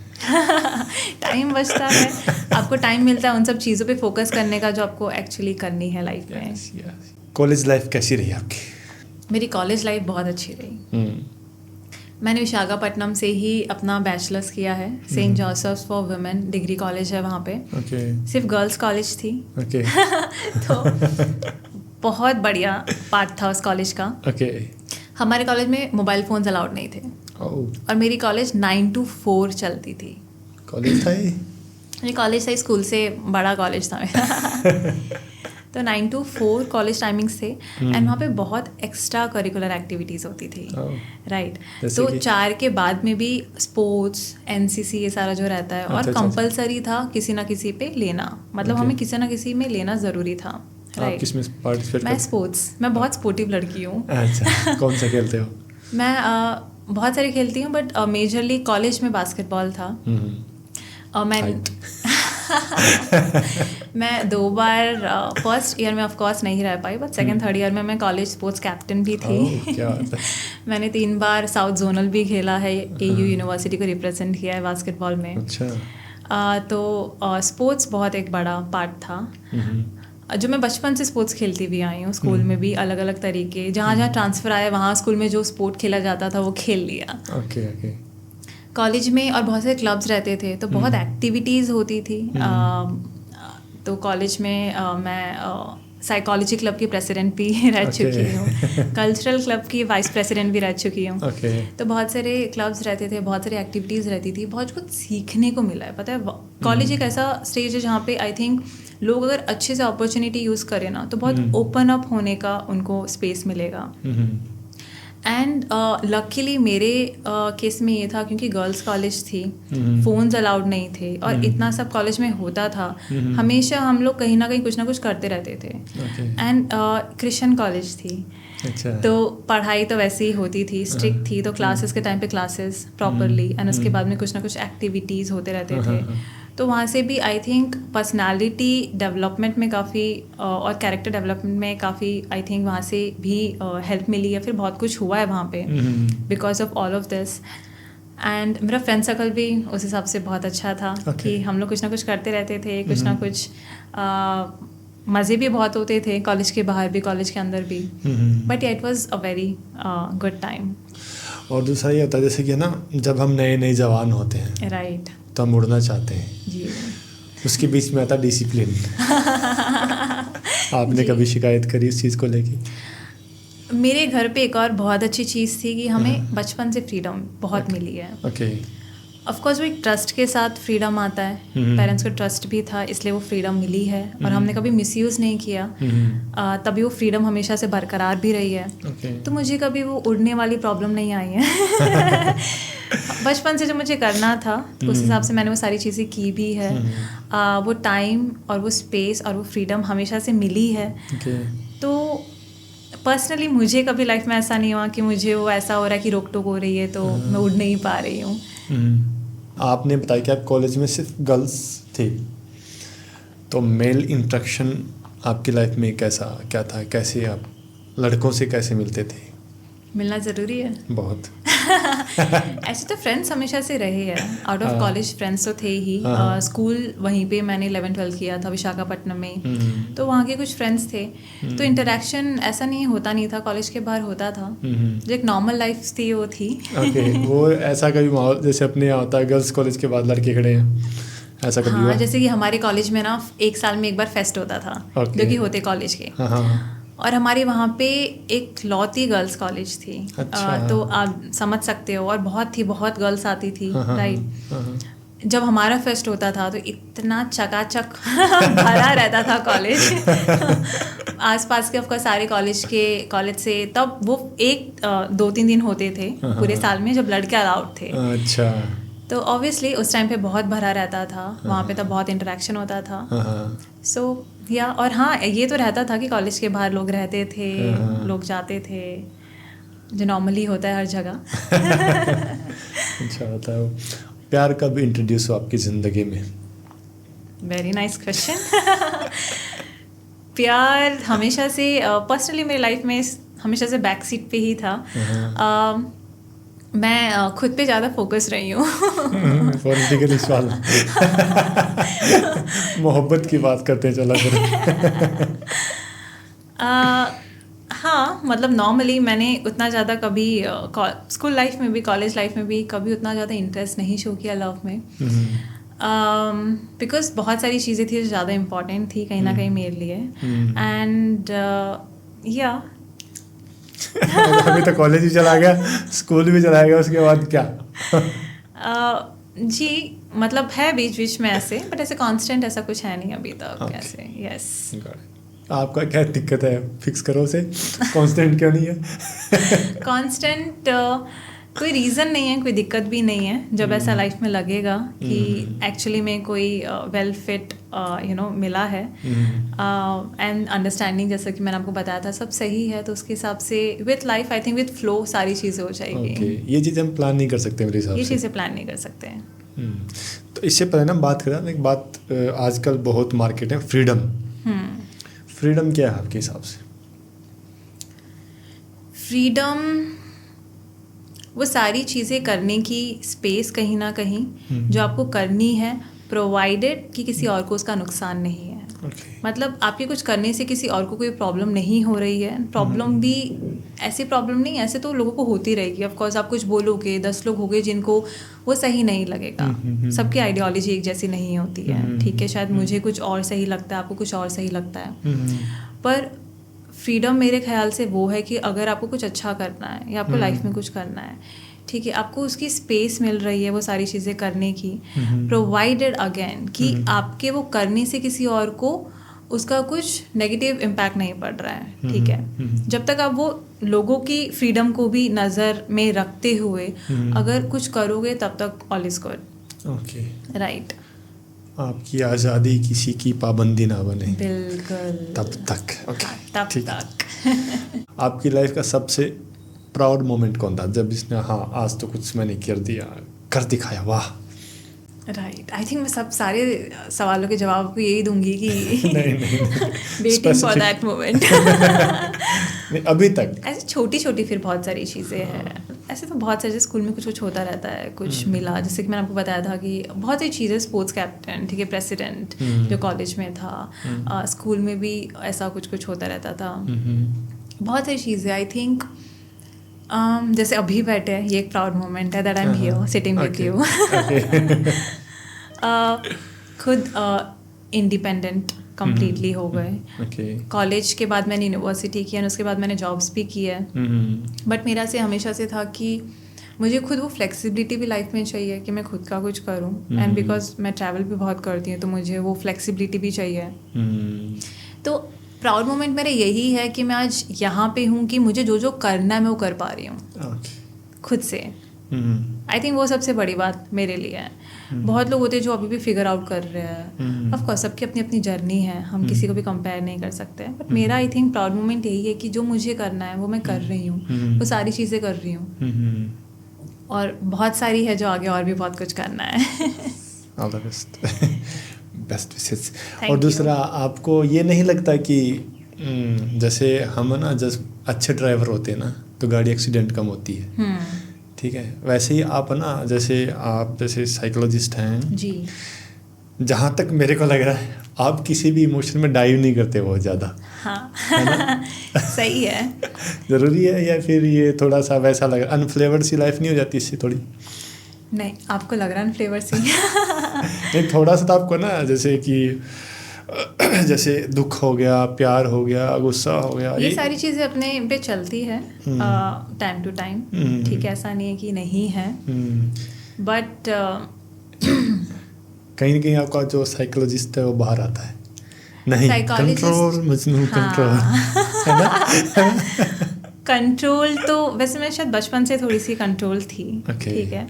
टाइम बचता है, आपको टाइम मिलता है उन सब चीज़ों पे फोकस करने का जो आपको एक्चुअली करनी है लाइफ में। कॉलेज लाइफ कैसी रही आपकी? मेरी कॉलेज लाइफ बहुत अच्छी रही। मैंने विशाखापट्टनम से ही अपना बैचलर्स किया है, Saint Joseph's for women degree college है वहाँ पे। सिर्फ गर्ल्स कॉलेज थी। तो बहुत बढ़िया पार्ट था उस कॉलेज का। हमारे कॉलेज में मोबाइल फ़ोन्स अलाउड नहीं थे, और मेरी कॉलेज 9 to 4 चलती थी। कॉलेज था ये कॉलेज था, स्कूल से बड़ा कॉलेज था मेरा। तो 9 to 4 कॉलेज टाइमिंग्स थे, एंड वहाँ पे बहुत एक्स्ट्रा करिकुलर एक्टिविटीज़ होती थी। राइट, तो 4 के बाद में भी स्पोर्ट्स, एनसीसी, ये सारा जो रहता है, और कंपलसरी था किसी ना किसी पे लेना, मतलब हमें किसी ना किसी में लेना ज़रूरी था। राइट, किसमें पार्टिसिपेट? मैं स्पोर्ट्स, मैं बहुत स्पोर्टिव लड़की हूँ। अच्छा, कौन सा खेलते हो? मैं बहुत सारी खेलती हूँ, बट मेजरली कॉलेज में बास्केटबॉल था। मैं 2 बार फर्स्ट ईयर में ऑफ कोर्स नहीं रह पाई, बट सेकंड थर्ड ईयर में मैं कॉलेज स्पोर्ट्स कैप्टन भी थी। क्या बात है। मैंने 3 बार साउथ जोनल भी खेला है, AU यूनिवर्सिटी को रिप्रेजेंट किया है बास्केटबॉल में। अच्छा। तो स्पोर्ट्स बहुत एक बड़ा पार्ट था। जो मैं बचपन से स्पोर्ट्स खेलती भी आई हूँ, स्कूल में भी अलग अलग तरीके, जहाँ जहाँ ट्रांसफ़र आया वहाँ स्कूल में जो स्पोर्ट खेला जाता था वो खेल लिया। ओके। कॉलेज में और बहुत सारे क्लब्स रहते थे तो बहुत एक्टिविटीज़ होती थी। तो कॉलेज में मैं साइकोलॉजी क्लब की प्रेसिडेंट भी रह चुकी हूँ, कल्चरल क्लब की वाइस प्रेसिडेंट भी रह चुकी हूँ। तो बहुत सारे क्लब्स रहते थे, बहुत सारी एक्टिविटीज़ रहती थी, बहुत कुछ सीखने को मिला है। पता है, कॉलेज एक ऐसा स्टेज है जहाँ पे आई थिंक लोग अगर अच्छे से अपॉर्चुनिटी यूज़ करें ना तो बहुत ओपन अप होने का उनको स्पेस मिलेगा। एंड लकीली मेरे केस में ये था क्योंकि गर्ल्स कॉलेज थी, फ़ोन्स अलाउड नहीं थे और इतना सब कॉलेज में होता था, हमेशा हम लोग कहीं ना कहीं कुछ ना कुछ करते रहते थे। एंड क्रिश्चियन कॉलेज थी। अच्छा। तो पढ़ाई तो वैसे ही होती थी, स्ट्रिक्ट थी, तो क्लासेस के टाइम पे क्लासेस प्रॉपरली एंड उसके बाद में कुछ ना कुछ एक्टिविटीज़ होते रहते थे। तो वहाँ से भी आई थिंक पर्सनालिटी डेवलपमेंट में काफ़ी और कैरेक्टर डेवलपमेंट में काफ़ी आई थिंक वहाँ से भी हेल्प मिली है। फिर बहुत कुछ हुआ है वहाँ पे because of all of this. And मेरा फ्रेंड सर्कल भी उस हिसाब से बहुत अच्छा था कि हम लोग कुछ ना कुछ करते रहते थे, कुछ ना कुछ मज़े भी बहुत होते थे, कॉलेज के बाहर भी कॉलेज के अंदर भी। But it was a very good time. और दूसरा ये होता है जैसे कि ना जब हम नए जवान होते हैं, राइट, तो हम उड़ना चाहते हैं जी, उसके बीच में आता डिसिप्लिन। आपने कभी शिकायत करी इस चीज़ को लेके? मेरे घर पे एक और बहुत अच्छी चीज़ थी कि हमें बचपन से फ्रीडम बहुत मिली है। ओके। ऑफ कोर्स वो एक ट्रस्ट के साथ फ्रीडम आता है, पेरेंट्स को ट्रस्ट भी था इसलिए वो फ्रीडम मिली है और हमने कभी मिसयूज़ नहीं किया, तभी वो फ्रीडम हमेशा से बरकरार भी रही है। तो मुझे कभी वो उड़ने वाली प्रॉब्लम नहीं आई है। बचपन से जो मुझे करना था तो उस हिसाब से मैंने वो सारी चीज़ें की भी है। वो टाइम और वो स्पेस और वो फ्रीडम हमेशा से मिली है। तो पर्सनली मुझे कभी लाइफ में ऐसा नहीं हुआ कि मुझे वो ऐसा हो रहा है कि रोक टोक हो रही है तो मैं उड़ नहीं पा रही हूँ। आपने बताया कि आप कॉलेज में सिर्फ गर्ल्स थे, तो मेल इंटरेक्शन आपकी लाइफ में क्या था? कैसे आप लड़कों से कैसे मिलते थे? मिलना ज़रूरी है बहुत। ऐसे तो फ्रेंड्स हमेशा से रहे हैं, आउट ऑफ कॉलेज फ्रेंड्स तो थे ही। स्कूल वहीं पे मैंने 11-12 किया था विशाखापट्टनम में, तो वहाँ के कुछ फ्रेंड्स थे। तो इंटरेक्शन ऐसा होता नहीं था, कॉलेज के बाहर होता था। जो एक नॉर्मल लाइफ थी वो थी। ओके। वो ऐसा कभी माहौल जैसे अपने यहाँ होता है गर्ल्स कॉलेज के बाद लड़के खड़े हैं, ऐसा कभी हुआ? जैसे कि हमारे कॉलेज में ना एक साल में एक बार फेस्ट होता था, जो कि होते कॉलेज के। और हमारे वहाँ पे एक लौती गर्ल्स कॉलेज थी। अच्छा। तो आप समझ सकते हो, और बहुत गर्ल्स आती थी, राइट। जब हमारा फेस्ट होता था तो इतना चकाचक भरा रहता था कॉलेज। आसपास के ऑफकोर्स सारे कॉलेज से तब वो 1-2-3 दिन होते थे पूरे साल में जब लड़के अलाउड थे। अच्छा। तो ऑब्वियसली उस टाइम पे बहुत भरा रहता था वहाँ पे, तब बहुत इंटरेक्शन होता था। सो और हाँ, ये तो रहता था कि कॉलेज के बाहर लोग रहते थे, लोग जाते थे, जो नॉर्मली होता है हर जगह। अच्छा होता है वो। प्यार कब इंट्रोड्यूस हुआ आपकी ज़िंदगी में? Very nice question. प्यार हमेशा से पर्सनली मेरी लाइफ में हमेशा से बैक सीट पे ही था। मैं खुद पे ज़्यादा फोकस रही हूँ। पॉलिटिकल सवाल। मोहब्बत की बात करते चला करो। हाँ, मतलब नॉर्मली मैंने उतना ज़्यादा कभी स्कूल लाइफ में भी कॉलेज लाइफ में भी कभी उतना ज़्यादा इंटरेस्ट नहीं शो किया लव में, बिकॉज बहुत सारी चीज़ें थी जो ज़्यादा इम्पोर्टेंट थी कहीं ना कहीं मेरे लिए। एंड अभी तो कॉलेज भी चला गया, स्कूल भी चला गया, उसके बाद क्या? जी, मतलब है बीच में ऐसे, बट ऐसे कांस्टेंट ऐसा कुछ है नहीं अभी तक। ऐसे यस। आपका क्या दिक्कत है? फिक्स करो उसे, कांस्टेंट क्यों नहीं है? कांस्टेंट कोई रीज़न नहीं है, कोई दिक्कत भी नहीं है। जब ऐसा लाइफ में लगेगा कि एक्चुअली में कोई वेल फिट मिला है एंड अंडरस्टैंडिंग, जैसा कि मैंने आपको बताया था, सब सही है, तो उसके हिसाब से with life I think with flow सारी चीज़ें हो जाएगी। ये चीज़ें हम प्लान नहीं कर सकते मेरे हिसाब से। ये चीज़ें प्लान नहीं कर सकते हैं। तो इससे पहले ना बात करें, एक बात आजकल बहुत मार्केट है, फ्रीडम। फ्रीडम क्या है आपके हिसाब से? फ्रीडम वो सारी चीज़ें करने की स्पेस कहीं ना कहीं जो आपको करनी है, प्रोवाइडेड कि किसी और को उसका नुकसान नहीं है। मतलब आपके कुछ करने से किसी और को कोई प्रॉब्लम नहीं हो रही है. प्रॉब्लम भी ऐसी प्रॉब्लम नहीं, ऐसे तो लोगों को होती रहेगी. ऑफ कोर्स आप कुछ बोलोगे, 10 लोग होंगे जिनको वो सही नहीं लगेगा. सबकी आइडियोलॉजी एक जैसी नहीं होती है. ठीक है, शायद मुझे कुछ और सही लगता है, आपको कुछ और सही लगता है. पर फ्रीडम मेरे ख्याल से वो है कि अगर आपको कुछ अच्छा करना है या आपको लाइफ में कुछ करना है, ठीक है, आपको उसकी स्पेस मिल रही है वो सारी चीज़ें करने की, प्रोवाइडेड अगेन कि आपके वो करने से किसी और को उसका कुछ नेगेटिव इम्पैक्ट नहीं पड़ रहा है. ठीक है, जब तक आप वो लोगों की फ्रीडम को भी नज़र में रखते हुए अगर कुछ करोगे तब तक all is good. Okay, right. आपकी आज़ादी किसी की पाबंदी ना बने. बिल्कुल. तब तक. तब तक. आपकी लाइफ का सबसे प्राउड मोमेंट कौन था, जब इसने हाँ आज तो कुछ मैंने कर दिखाया, वाह. राइट. आई थिंक मैं सब सारे सवालों के जवाब को यही दूंगी कि नहीं वेटिंग फॉर दैट मोमेंट. अभी तक ऐसे छोटी छोटी फिर बहुत सारी चीज़ें हैं. ऐसे तो बहुत सारे, स्कूल में कुछ होता रहता है, कुछ मिला, जैसे कि मैंने आपको बताया था कि बहुत सारी चीज़ें, स्पोर्ट्स कैप्टन, ठीक है, प्रेसिडेंट जो कॉलेज में था, स्कूल में भी ऐसा कुछ होता रहता था. बहुत सारी चीज़ें. आई थिंक जैसे अभी बैठे हैं, ये एक प्राउड मोमेंट है that I am here sitting with you. खुद इंडिपेंडेंट कंप्लीटली हो गए. कॉलेज के बाद मैंने यूनिवर्सिटी किया, उसके बाद मैंने जॉब्स भी की है. बट मेरा से हमेशा से था कि मुझे खुद वो फ्लेक्सिबिलिटी भी लाइफ में चाहिए कि मैं खुद का कुछ करूं. एंड बिकॉज मैं ट्रैवल भी बहुत करती हूँ तो मुझे वो फ्लेक्सिबिलिटी भी चाहिए. तो प्राउड मोमेंट मेरा यही है कि मैं आज यहाँ पे हूँ कि मुझे जो जो करना है मैं वो कर पा रही हूँ खुद से. आई थिंक वो सबसे बड़ी बात मेरे लिए है. बहुत लोग होते हैं जो अभी भी फिगर आउट कर रहे हैं. ऑफ कोर्स सबकी अपनी अपनी जर्नी है, हम किसी को भी कंपेयर नहीं कर सकते. बट मेरा आई थिंक प्राउड मोमेंट यही है कि जो मुझे करना है वो मैं कर रही हूँ, वो सारी चीज़ें कर रही हूँ. और बहुत सारी है जो आगे और भी बहुत कुछ करना है. All the best. Best wishes. और दूसरा, आपको ये नहीं लगता कि जैसे हम ना, जब अच्छे ड्राइवर होते हैं ना तो गाड़ी एक्सीडेंट कम होती है. ठीक है, वैसे ही आप ना, आप जैसे साइकोलॉजिस्ट हैं जी, जहाँ तक मेरे को लग रहा है आप किसी भी इमोशन में डाइव नहीं करते बहुत ज़्यादा. हाँ. सही है. ज़रूरी है, या फिर ये थोड़ा सा वैसा लग रहा, अनफ्लेवर्ड सी लाइफ नहीं हो जाती इससे थोड़ी? नहीं, आपको लग रहा है अनफ्लेवर्ड सी. नहीं, थोड़ा सा तो आपको ना, जैसे दुख हो गया, प्यार हो गया, गुस्सा हो गया, ये सारी चीज़ें अपने पे चलती है टाइम टू टाइम. ठीक है, ऐसा नहीं है कि नहीं है. बट कहीं ना कहीं आपका जो साइकोलॉजिस्ट है वो बाहर आता है. नहीं, कंट्रोल मजनू, कंट्रोल. कंट्रोल तो वैसे मैं शायद बचपन से थोड़ी सी कंट्रोल थी. ठीक है,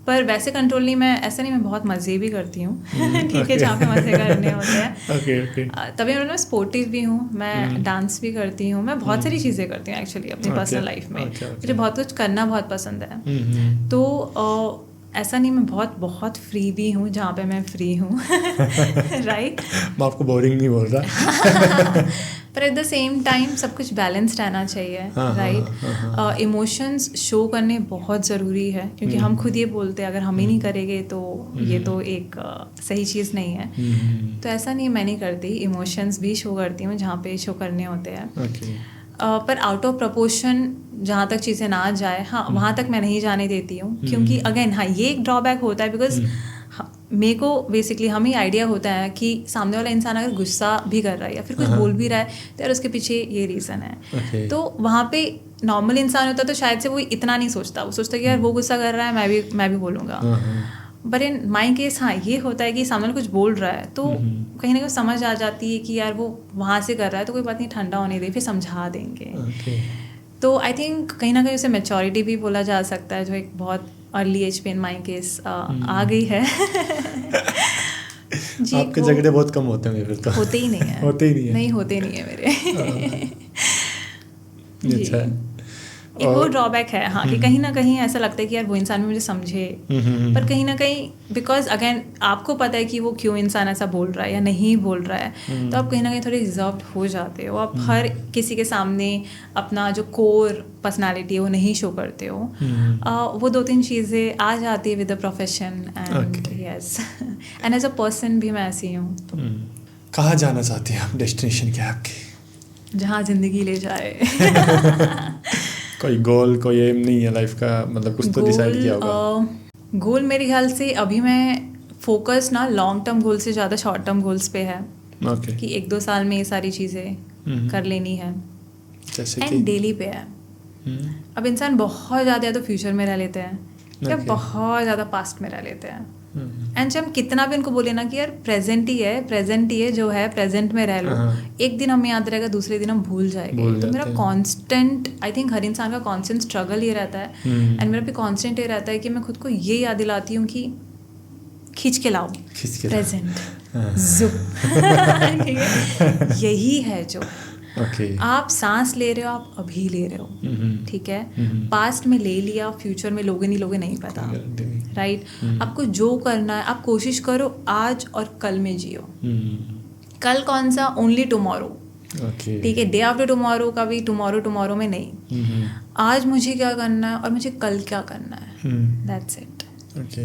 पर वैसे कंट्रोल नहीं, मैं ऐसा नहीं, मैं बहुत मज़े भी करती हूँ. ठीक है, जहाँ पे मज़े करने होते हैं. तभी मैं स्पोर्टिव भी हूँ, मैं डांस भी करती हूँ, मैं बहुत सारी चीज़ें करती हूँ एक्चुअली अपनी पर्सनल लाइफ में. मुझे बहुत कुछ करना बहुत पसंद है. तो ऐसा नहीं, मैं बहुत बहुत फ्री भी हूँ जहाँ पे मैं फ्री हूँ. राइट. मैं आपको बोरिंग नहीं बोल रहा. पर एट द सेम टाइम सब कुछ बैलेंस रहना चाहिए. राइट. इमोशंस शो करने बहुत ज़रूरी है, क्योंकि हम खुद ये बोलते हैं अगर हम ही नहीं करेंगे तो ये तो एक सही चीज़ नहीं है. तो ऐसा नहीं, मैं नहीं करती, इमोशंस भी शो करती हूँ जहाँ पे शो करने होते हैं. पर आउट ऑफ प्रपोर्शन जहाँ तक चीज़ें ना जाए, हाँ, वहाँ तक मैं नहीं जाने देती हूँ. क्योंकि अगेन हाँ, ये एक ड्रॉबैक होता है, बिकॉज मेरे को बेसिकली हमें आइडिया होता है कि सामने वाला इंसान अगर गुस्सा भी कर रहा है या फिर कुछ बोल भी रहा है तो यार उसके पीछे ये रीज़न है. तो वहाँ पे नॉर्मल इंसान होता तो शायद से वो इतना नहीं सोचता. वो सोचता कि यार वो गुस्सा कर रहा है, मैं भी बोलूँगा. बट इन माई केस हाँ, ये होता है कि सामने वाला कुछ बोल रहा है तो कहीं ना कहीं समझ आ जाती है कि यार वो वहाँ से कर रहा है तो कोई बात नहीं, ठंडा होने दे, फिर समझा देंगे. तो आई थिंक कहीं ना कहीं उसे मैच्योरिटी भी बोला जा सकता है, जो एक बहुत अर्ली एज पे इन माई केस आ गई है. जी, आपके झगड़े बहुत कम होते होंगे फिर तो. होते ही नहीं है. होते ही नहीं है. नहीं, होते नहीं है मेरे. अच्छा. एक वो ड्रॉबैक है हाँ, कि कहीं ना कहीं ऐसा लगता है कि यार वो इंसान भी मुझे समझे. पर कहीं ना कहीं बिकॉज अगेन आपको पता है कि वो क्यों इंसान ऐसा बोल रहा है या नहीं बोल रहा है, तो आप कहीं ना कहीं थोड़े रिजर्व्ड हो जाते हो. आप हर किसी के सामने अपना जो कोर पर्सनालिटी है वो नहीं शो करते हो. वो 2-3 चीज़ें आ जाती है with the profession. And yes, and as a person भी मैं ऐसी हूँ. कहाँ जाना चाहते हैं आप? डेस्टिनेशन क्या है आपकी? जहाँ ज़िंदगी ले जाए। कोई गोल, कोई एम नहीं है लाइफ का, मतलब कुछ तो डिसाइड किया होगा? गोल मेरे ख्याल से अभी मैं फोकस ना लॉन्ग टर्म गोल से ज़्यादा शॉर्ट टर्म गोल्स पे है। ओके। कि 1-2 साल में ये सारी चीज़ें कर लेनी है। जैसे कि एंड डेली पे है। अब इंसान बहुत ज़्यादा या तो फ्यूचर में रह लेते हैं या बहुत ज़्यादा पास्ट में रह लेते हैं। एंड जब हम कितना भी उनको बोले ना कि यार प्रेजेंट ही है जो है प्रेजेंट में रह लो, एक दिन हमें याद रहेगा, दूसरे दिन हम भूल जाएंगे। तो मेरा कांस्टेंट, आई थिंक हर इंसान का कांस्टेंट स्ट्रगल ये रहता है। एंड मेरा भी कांस्टेंट ये रहता है कि मैं खुद को ये याद दिलाती हूँ कि खींच के लाओ प्रेजेंट, यही है जो आप सांस ले रहे हो, आप अभी ले रहे हो, ठीक है। पास्ट में ले लिया, फ्यूचर में लोगे नहीं पता, राइट। आपको जो करना है आप कोशिश करो आज और कल में जियो। कल कौन सा? ओनली टुमारो, ठीक है। डे आफ्टर टुमारो का भी टुमारो में नहीं। आज मुझे क्या करना है और मुझे कल क्या करना है, दैट्स इट।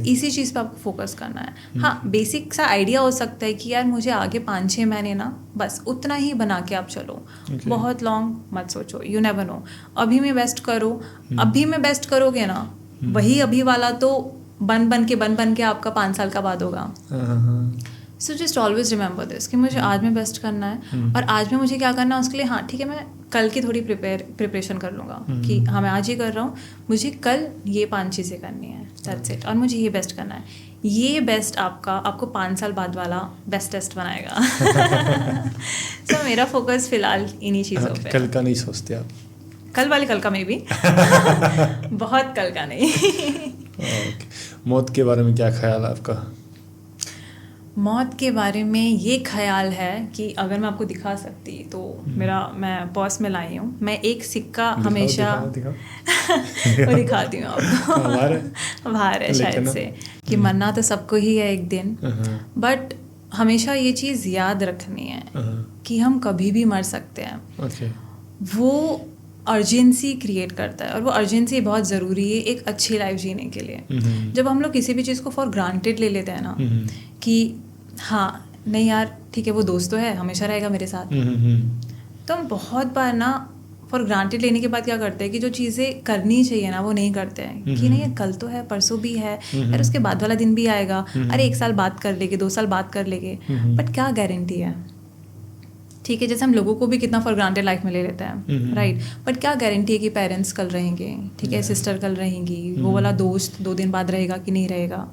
इसी चीज़ पे आपको फोकस करना है। हाँ, बेसिक सा आइडिया हो सकता है कि यार मुझे आगे 5-6 महीने ना बस उतना ही बना के आप चलो। बहुत लॉन्ग मत सोचो, यू नेवर नो। अभी में बेस्ट करो। अभी में बेस्ट करोगे ना, वही अभी वाला तो बन के आपका 5 साल का बाद होगा। So just always remember this कि मुझे आज में बेस्ट करना है और आज में मुझे क्या करना है उसके लिए, हाँ ठीक है, मैं कल की थोड़ी प्रिपरेशन कर लूँगा कि हाँ मैं आज ही कर रहा हूँ, मुझे कल ये 5 चीज़ें करनी है, दैट्स इट। और मुझे ये बेस्ट करना है। ये बेस्ट आपको 5 साल बाद वाला बेस्ट टेस्ट बनाएगा। सो मेरा फोकस फिलहाल इन्हीं चीज़ों पे। कल का नहीं सोचते आप? कल वाले कल का में भी बहुत कल का नहीं। मौत के बारे में क्या ख्याल है आपका? मौत के बारे में ये ख्याल है कि अगर मैं आपको दिखा सकती तो मैं पर्स में लाई हूँ, मैं एक सिक्का हमेशा वो दिखाती हूँ आपको। बाहर है शायद से कि मरना तो सबको ही है एक दिन, बट हमेशा ये चीज़ याद रखनी है कि हम कभी भी मर सकते हैं। वो अर्जेंसी क्रिएट करता है और वो अर्जेंसी बहुत ज़रूरी है एक अच्छी लाइफ जीने के लिए। जब हम लोग किसी भी चीज़ को फॉर ग्रांटेड ले लेते हैं ना कि हाँ नहीं यार ठीक है वो दोस्त तो है, हमेशा रहेगा मेरे साथ, तो हम बहुत बार ना फॉर ग्रांटेड लेने के बाद क्या करते हैं कि जो चीज़ें करनी चाहिए ना वो नहीं करते हैं कि नहीं कल तो है, परसों भी है यार, उसके बाद वाला दिन भी आएगा, अरे 1 साल बात कर लेंगे, 2 साल बात कर लेंगे, बट क्या गारंटी है, ठीक है। जैसे हम लोगों को भी कितना फॉर ग्रांटेड लाइफ में ले लेते हैं, राइट, बट क्या गारंटी है कि पेरेंट्स कल रहेंगे, ठीक है, सिस्टर कल रहेंगी, वो वाला दोस्त 2 दिन बाद रहेगा कि नहीं रहेगा।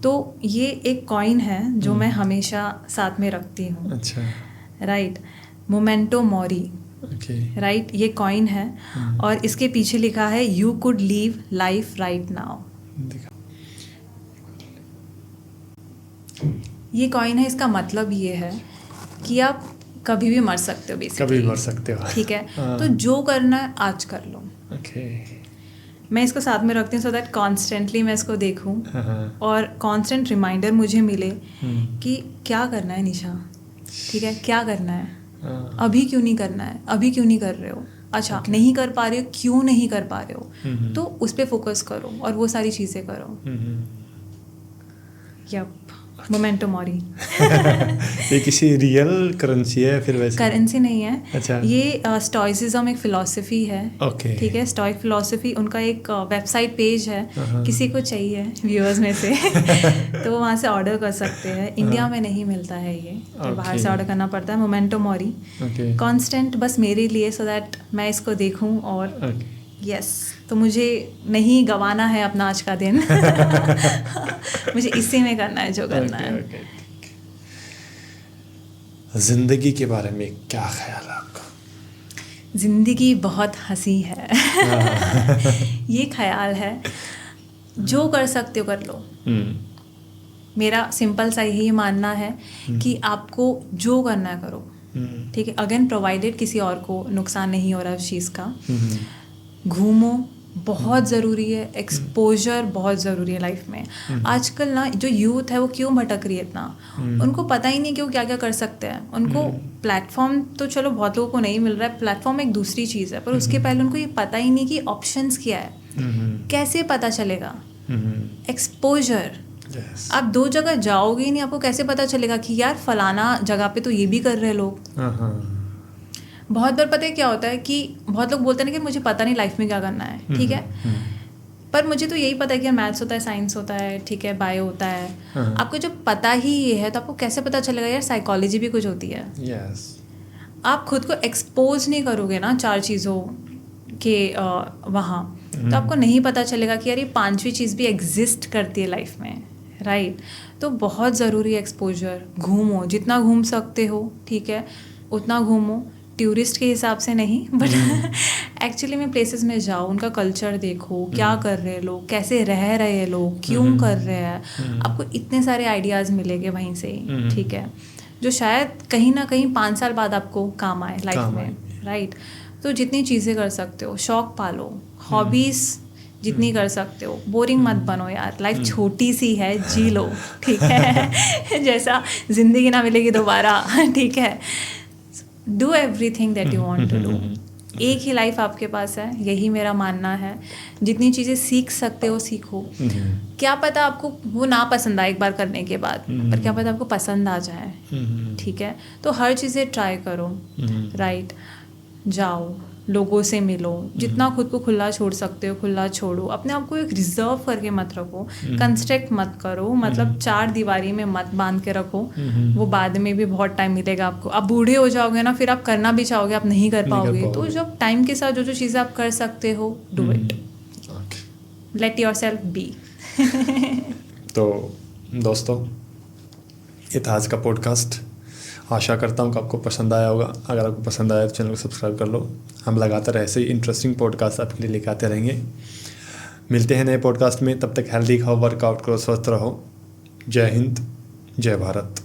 तो ये एक कॉइन है जो मैं हमेशा साथ में रखती हूँ, अच्छा, राइट, मोमेंटो मोरी, राइट, ये कॉइन है और इसके पीछे लिखा है you could leave life right now. ये कॉइन है, इसका मतलब ये है कि आप कभी भी मर सकते हो, बेसिकली कभी भी मर सकते हो, ठीक है। तो जो करना है आज कर लो। मैं इसको साथ में रखती हूँ सो दैट कॉन्स्टेंटली मैं इसको देखूँ और कॉन्स्टेंट रिमाइंडर मुझे मिले कि क्या करना है निशा, ठीक है, क्या करना है, अभी क्यों नहीं करना है, अभी क्यों नहीं कर रहे हो, अच्छा नहीं कर पा रहे हो, क्यों नहीं कर पा रहे हो, तो उस पर फोकस करो और वो सारी चीज़ें करो। यप, मोमेंटो मोरी। ये किसी रियल करेंसी है फिर? वैसे करेंसी नहीं है, अच्छा, ये स्टोइसिज्म एक फिलॉसफी है, ठीक है, स्टोइक फिलॉसफी, उनका एक वेबसाइट पेज है, किसी को चाहिए व्यूअर्स में से तो वहाँ से ऑर्डर कर सकते हैं। इंडिया में नहीं मिलता है ये, तो बाहर से ऑर्डर करना पड़ता है। मोमेंटो मोरी, कॉन्स्टेंट, बस मेरे लिए, सो दैट मैं इसको देखूँ और यस, तो मुझे नहीं गंवाना है अपना आज का दिन। मुझे इसी में करना है जो करना है। जिंदगी के बारे में क्या ख्याल है आपका? जिंदगी बहुत हंसी है। ये ख्याल है जो कर सकते हो कर लो। मेरा सिंपल सा यही मानना है कि आपको जो करना है करो, ठीक है, अगेन प्रोवाइडेड किसी और को नुकसान नहीं हो रहा उस चीज़ का। घूमो, बहुत ज़रूरी है, एक्सपोजर बहुत ज़रूरी है लाइफ में। आजकल ना जो यूथ है वो क्यों भटक रही है इतना, उनको पता ही नहीं कि वो क्या क्या कर सकते हैं। उनको प्लेटफॉर्म तो चलो बहुत लोगों को नहीं मिल रहा है, प्लेटफॉर्म एक दूसरी चीज़ है, पर उसके पहले उनको ये पता ही नहीं कि ऑप्शंस क्या है, कैसे पता चलेगा। Exposure, Yes. आप 2 जगह जाओगे ही नहीं, आपको कैसे पता चलेगा कि यार फलाना जगह पे तो ये भी कर रहे हैं लोग। बहुत बार पता है क्या होता है कि बहुत लोग बोलते हैं ना कि मुझे पता नहीं लाइफ में क्या करना है, ठीक है, पर मुझे तो यही पता है कि यार मैथ्स होता है, साइंस होता है, ठीक है, बायो होता है। आपको जब पता ही ये है तो आपको कैसे पता चलेगा यार साइकोलॉजी भी कुछ होती है। Yes. आप खुद को एक्सपोज नहीं करोगे ना 4 चीज़ों के वहाँ, तो आपको नहीं पता चलेगा कि यार ये 5वीं चीज़ भी एग्जिस्ट करती है लाइफ में, राइट। तो बहुत ज़रूरी है एक्सपोजर। घूमो, जितना घूम सकते हो, ठीक है, उतना घूमो। टूरिस्ट के हिसाब से नहीं, बट एक्चुअली में प्लेसेस में जाओ, उनका कल्चर देखो, क्या कर रहे हैं लोग, कैसे रह रहे हैं लोग, क्यों कर रहे हैं। आपको इतने सारे आइडियाज़ मिलेंगे वहीं से ही, ठीक है, जो शायद कहीं ना कहीं 5 साल बाद आपको काम आए लाइफ में, राइट। तो जितनी चीज़ें कर सकते हो, शौक पालो, हॉबीज़ जितनी कर सकते हो, बोरिंग मत बनो यार, लाइफ छोटी सी है, जी लो, ठीक है। जैसा जिंदगी ना मिलेगी दोबारा, ठीक है। Do everything that you want to do. एक ही लाइफ आपके पास है, यही मेरा मानना है। जितनी चीज़ें सीख सकते हो सीखो। क्या पता आपको वो ना पसंद आए एक बार करने के बाद, पर क्या पता आपको पसंद आ जाए, ठीक है। तो हर चीज़ें ट्राई करो, राइट। जाओ, लोगों से मिलो, जितना खुद को खुला छोड़ सकते हो खुला छोड़ो। अपने आप को एक रिजर्व करके मत रखो, कंस्ट्रक्ट मत करो, मतलब 4 दीवारी में मत बांध के रखो। वो बाद में भी बहुत टाइम मिलेगा आपको। आप बूढ़े हो जाओगे ना, फिर आप करना भी चाहोगे, आप नहीं कर पाओगे। तो जब टाइम के साथ जो जो चीज़ें आप कर सकते हो, do it, let yourself be. तो दोस्तों, ये था आज का पॉडकास्ट। आशा करता हूँ कि आपको पसंद आया होगा। अगर आपको पसंद आया तो चैनल को सब्सक्राइब कर लो। हम लगातार ऐसे ही इंटरेस्टिंग पॉडकास्ट आपके लिए लेके आते रहेंगे। मिलते हैं नए पॉडकास्ट में, तब तक हेल्दी खाओ, वर्कआउट करो, स्वस्थ रहो। जय हिंद, जय भारत।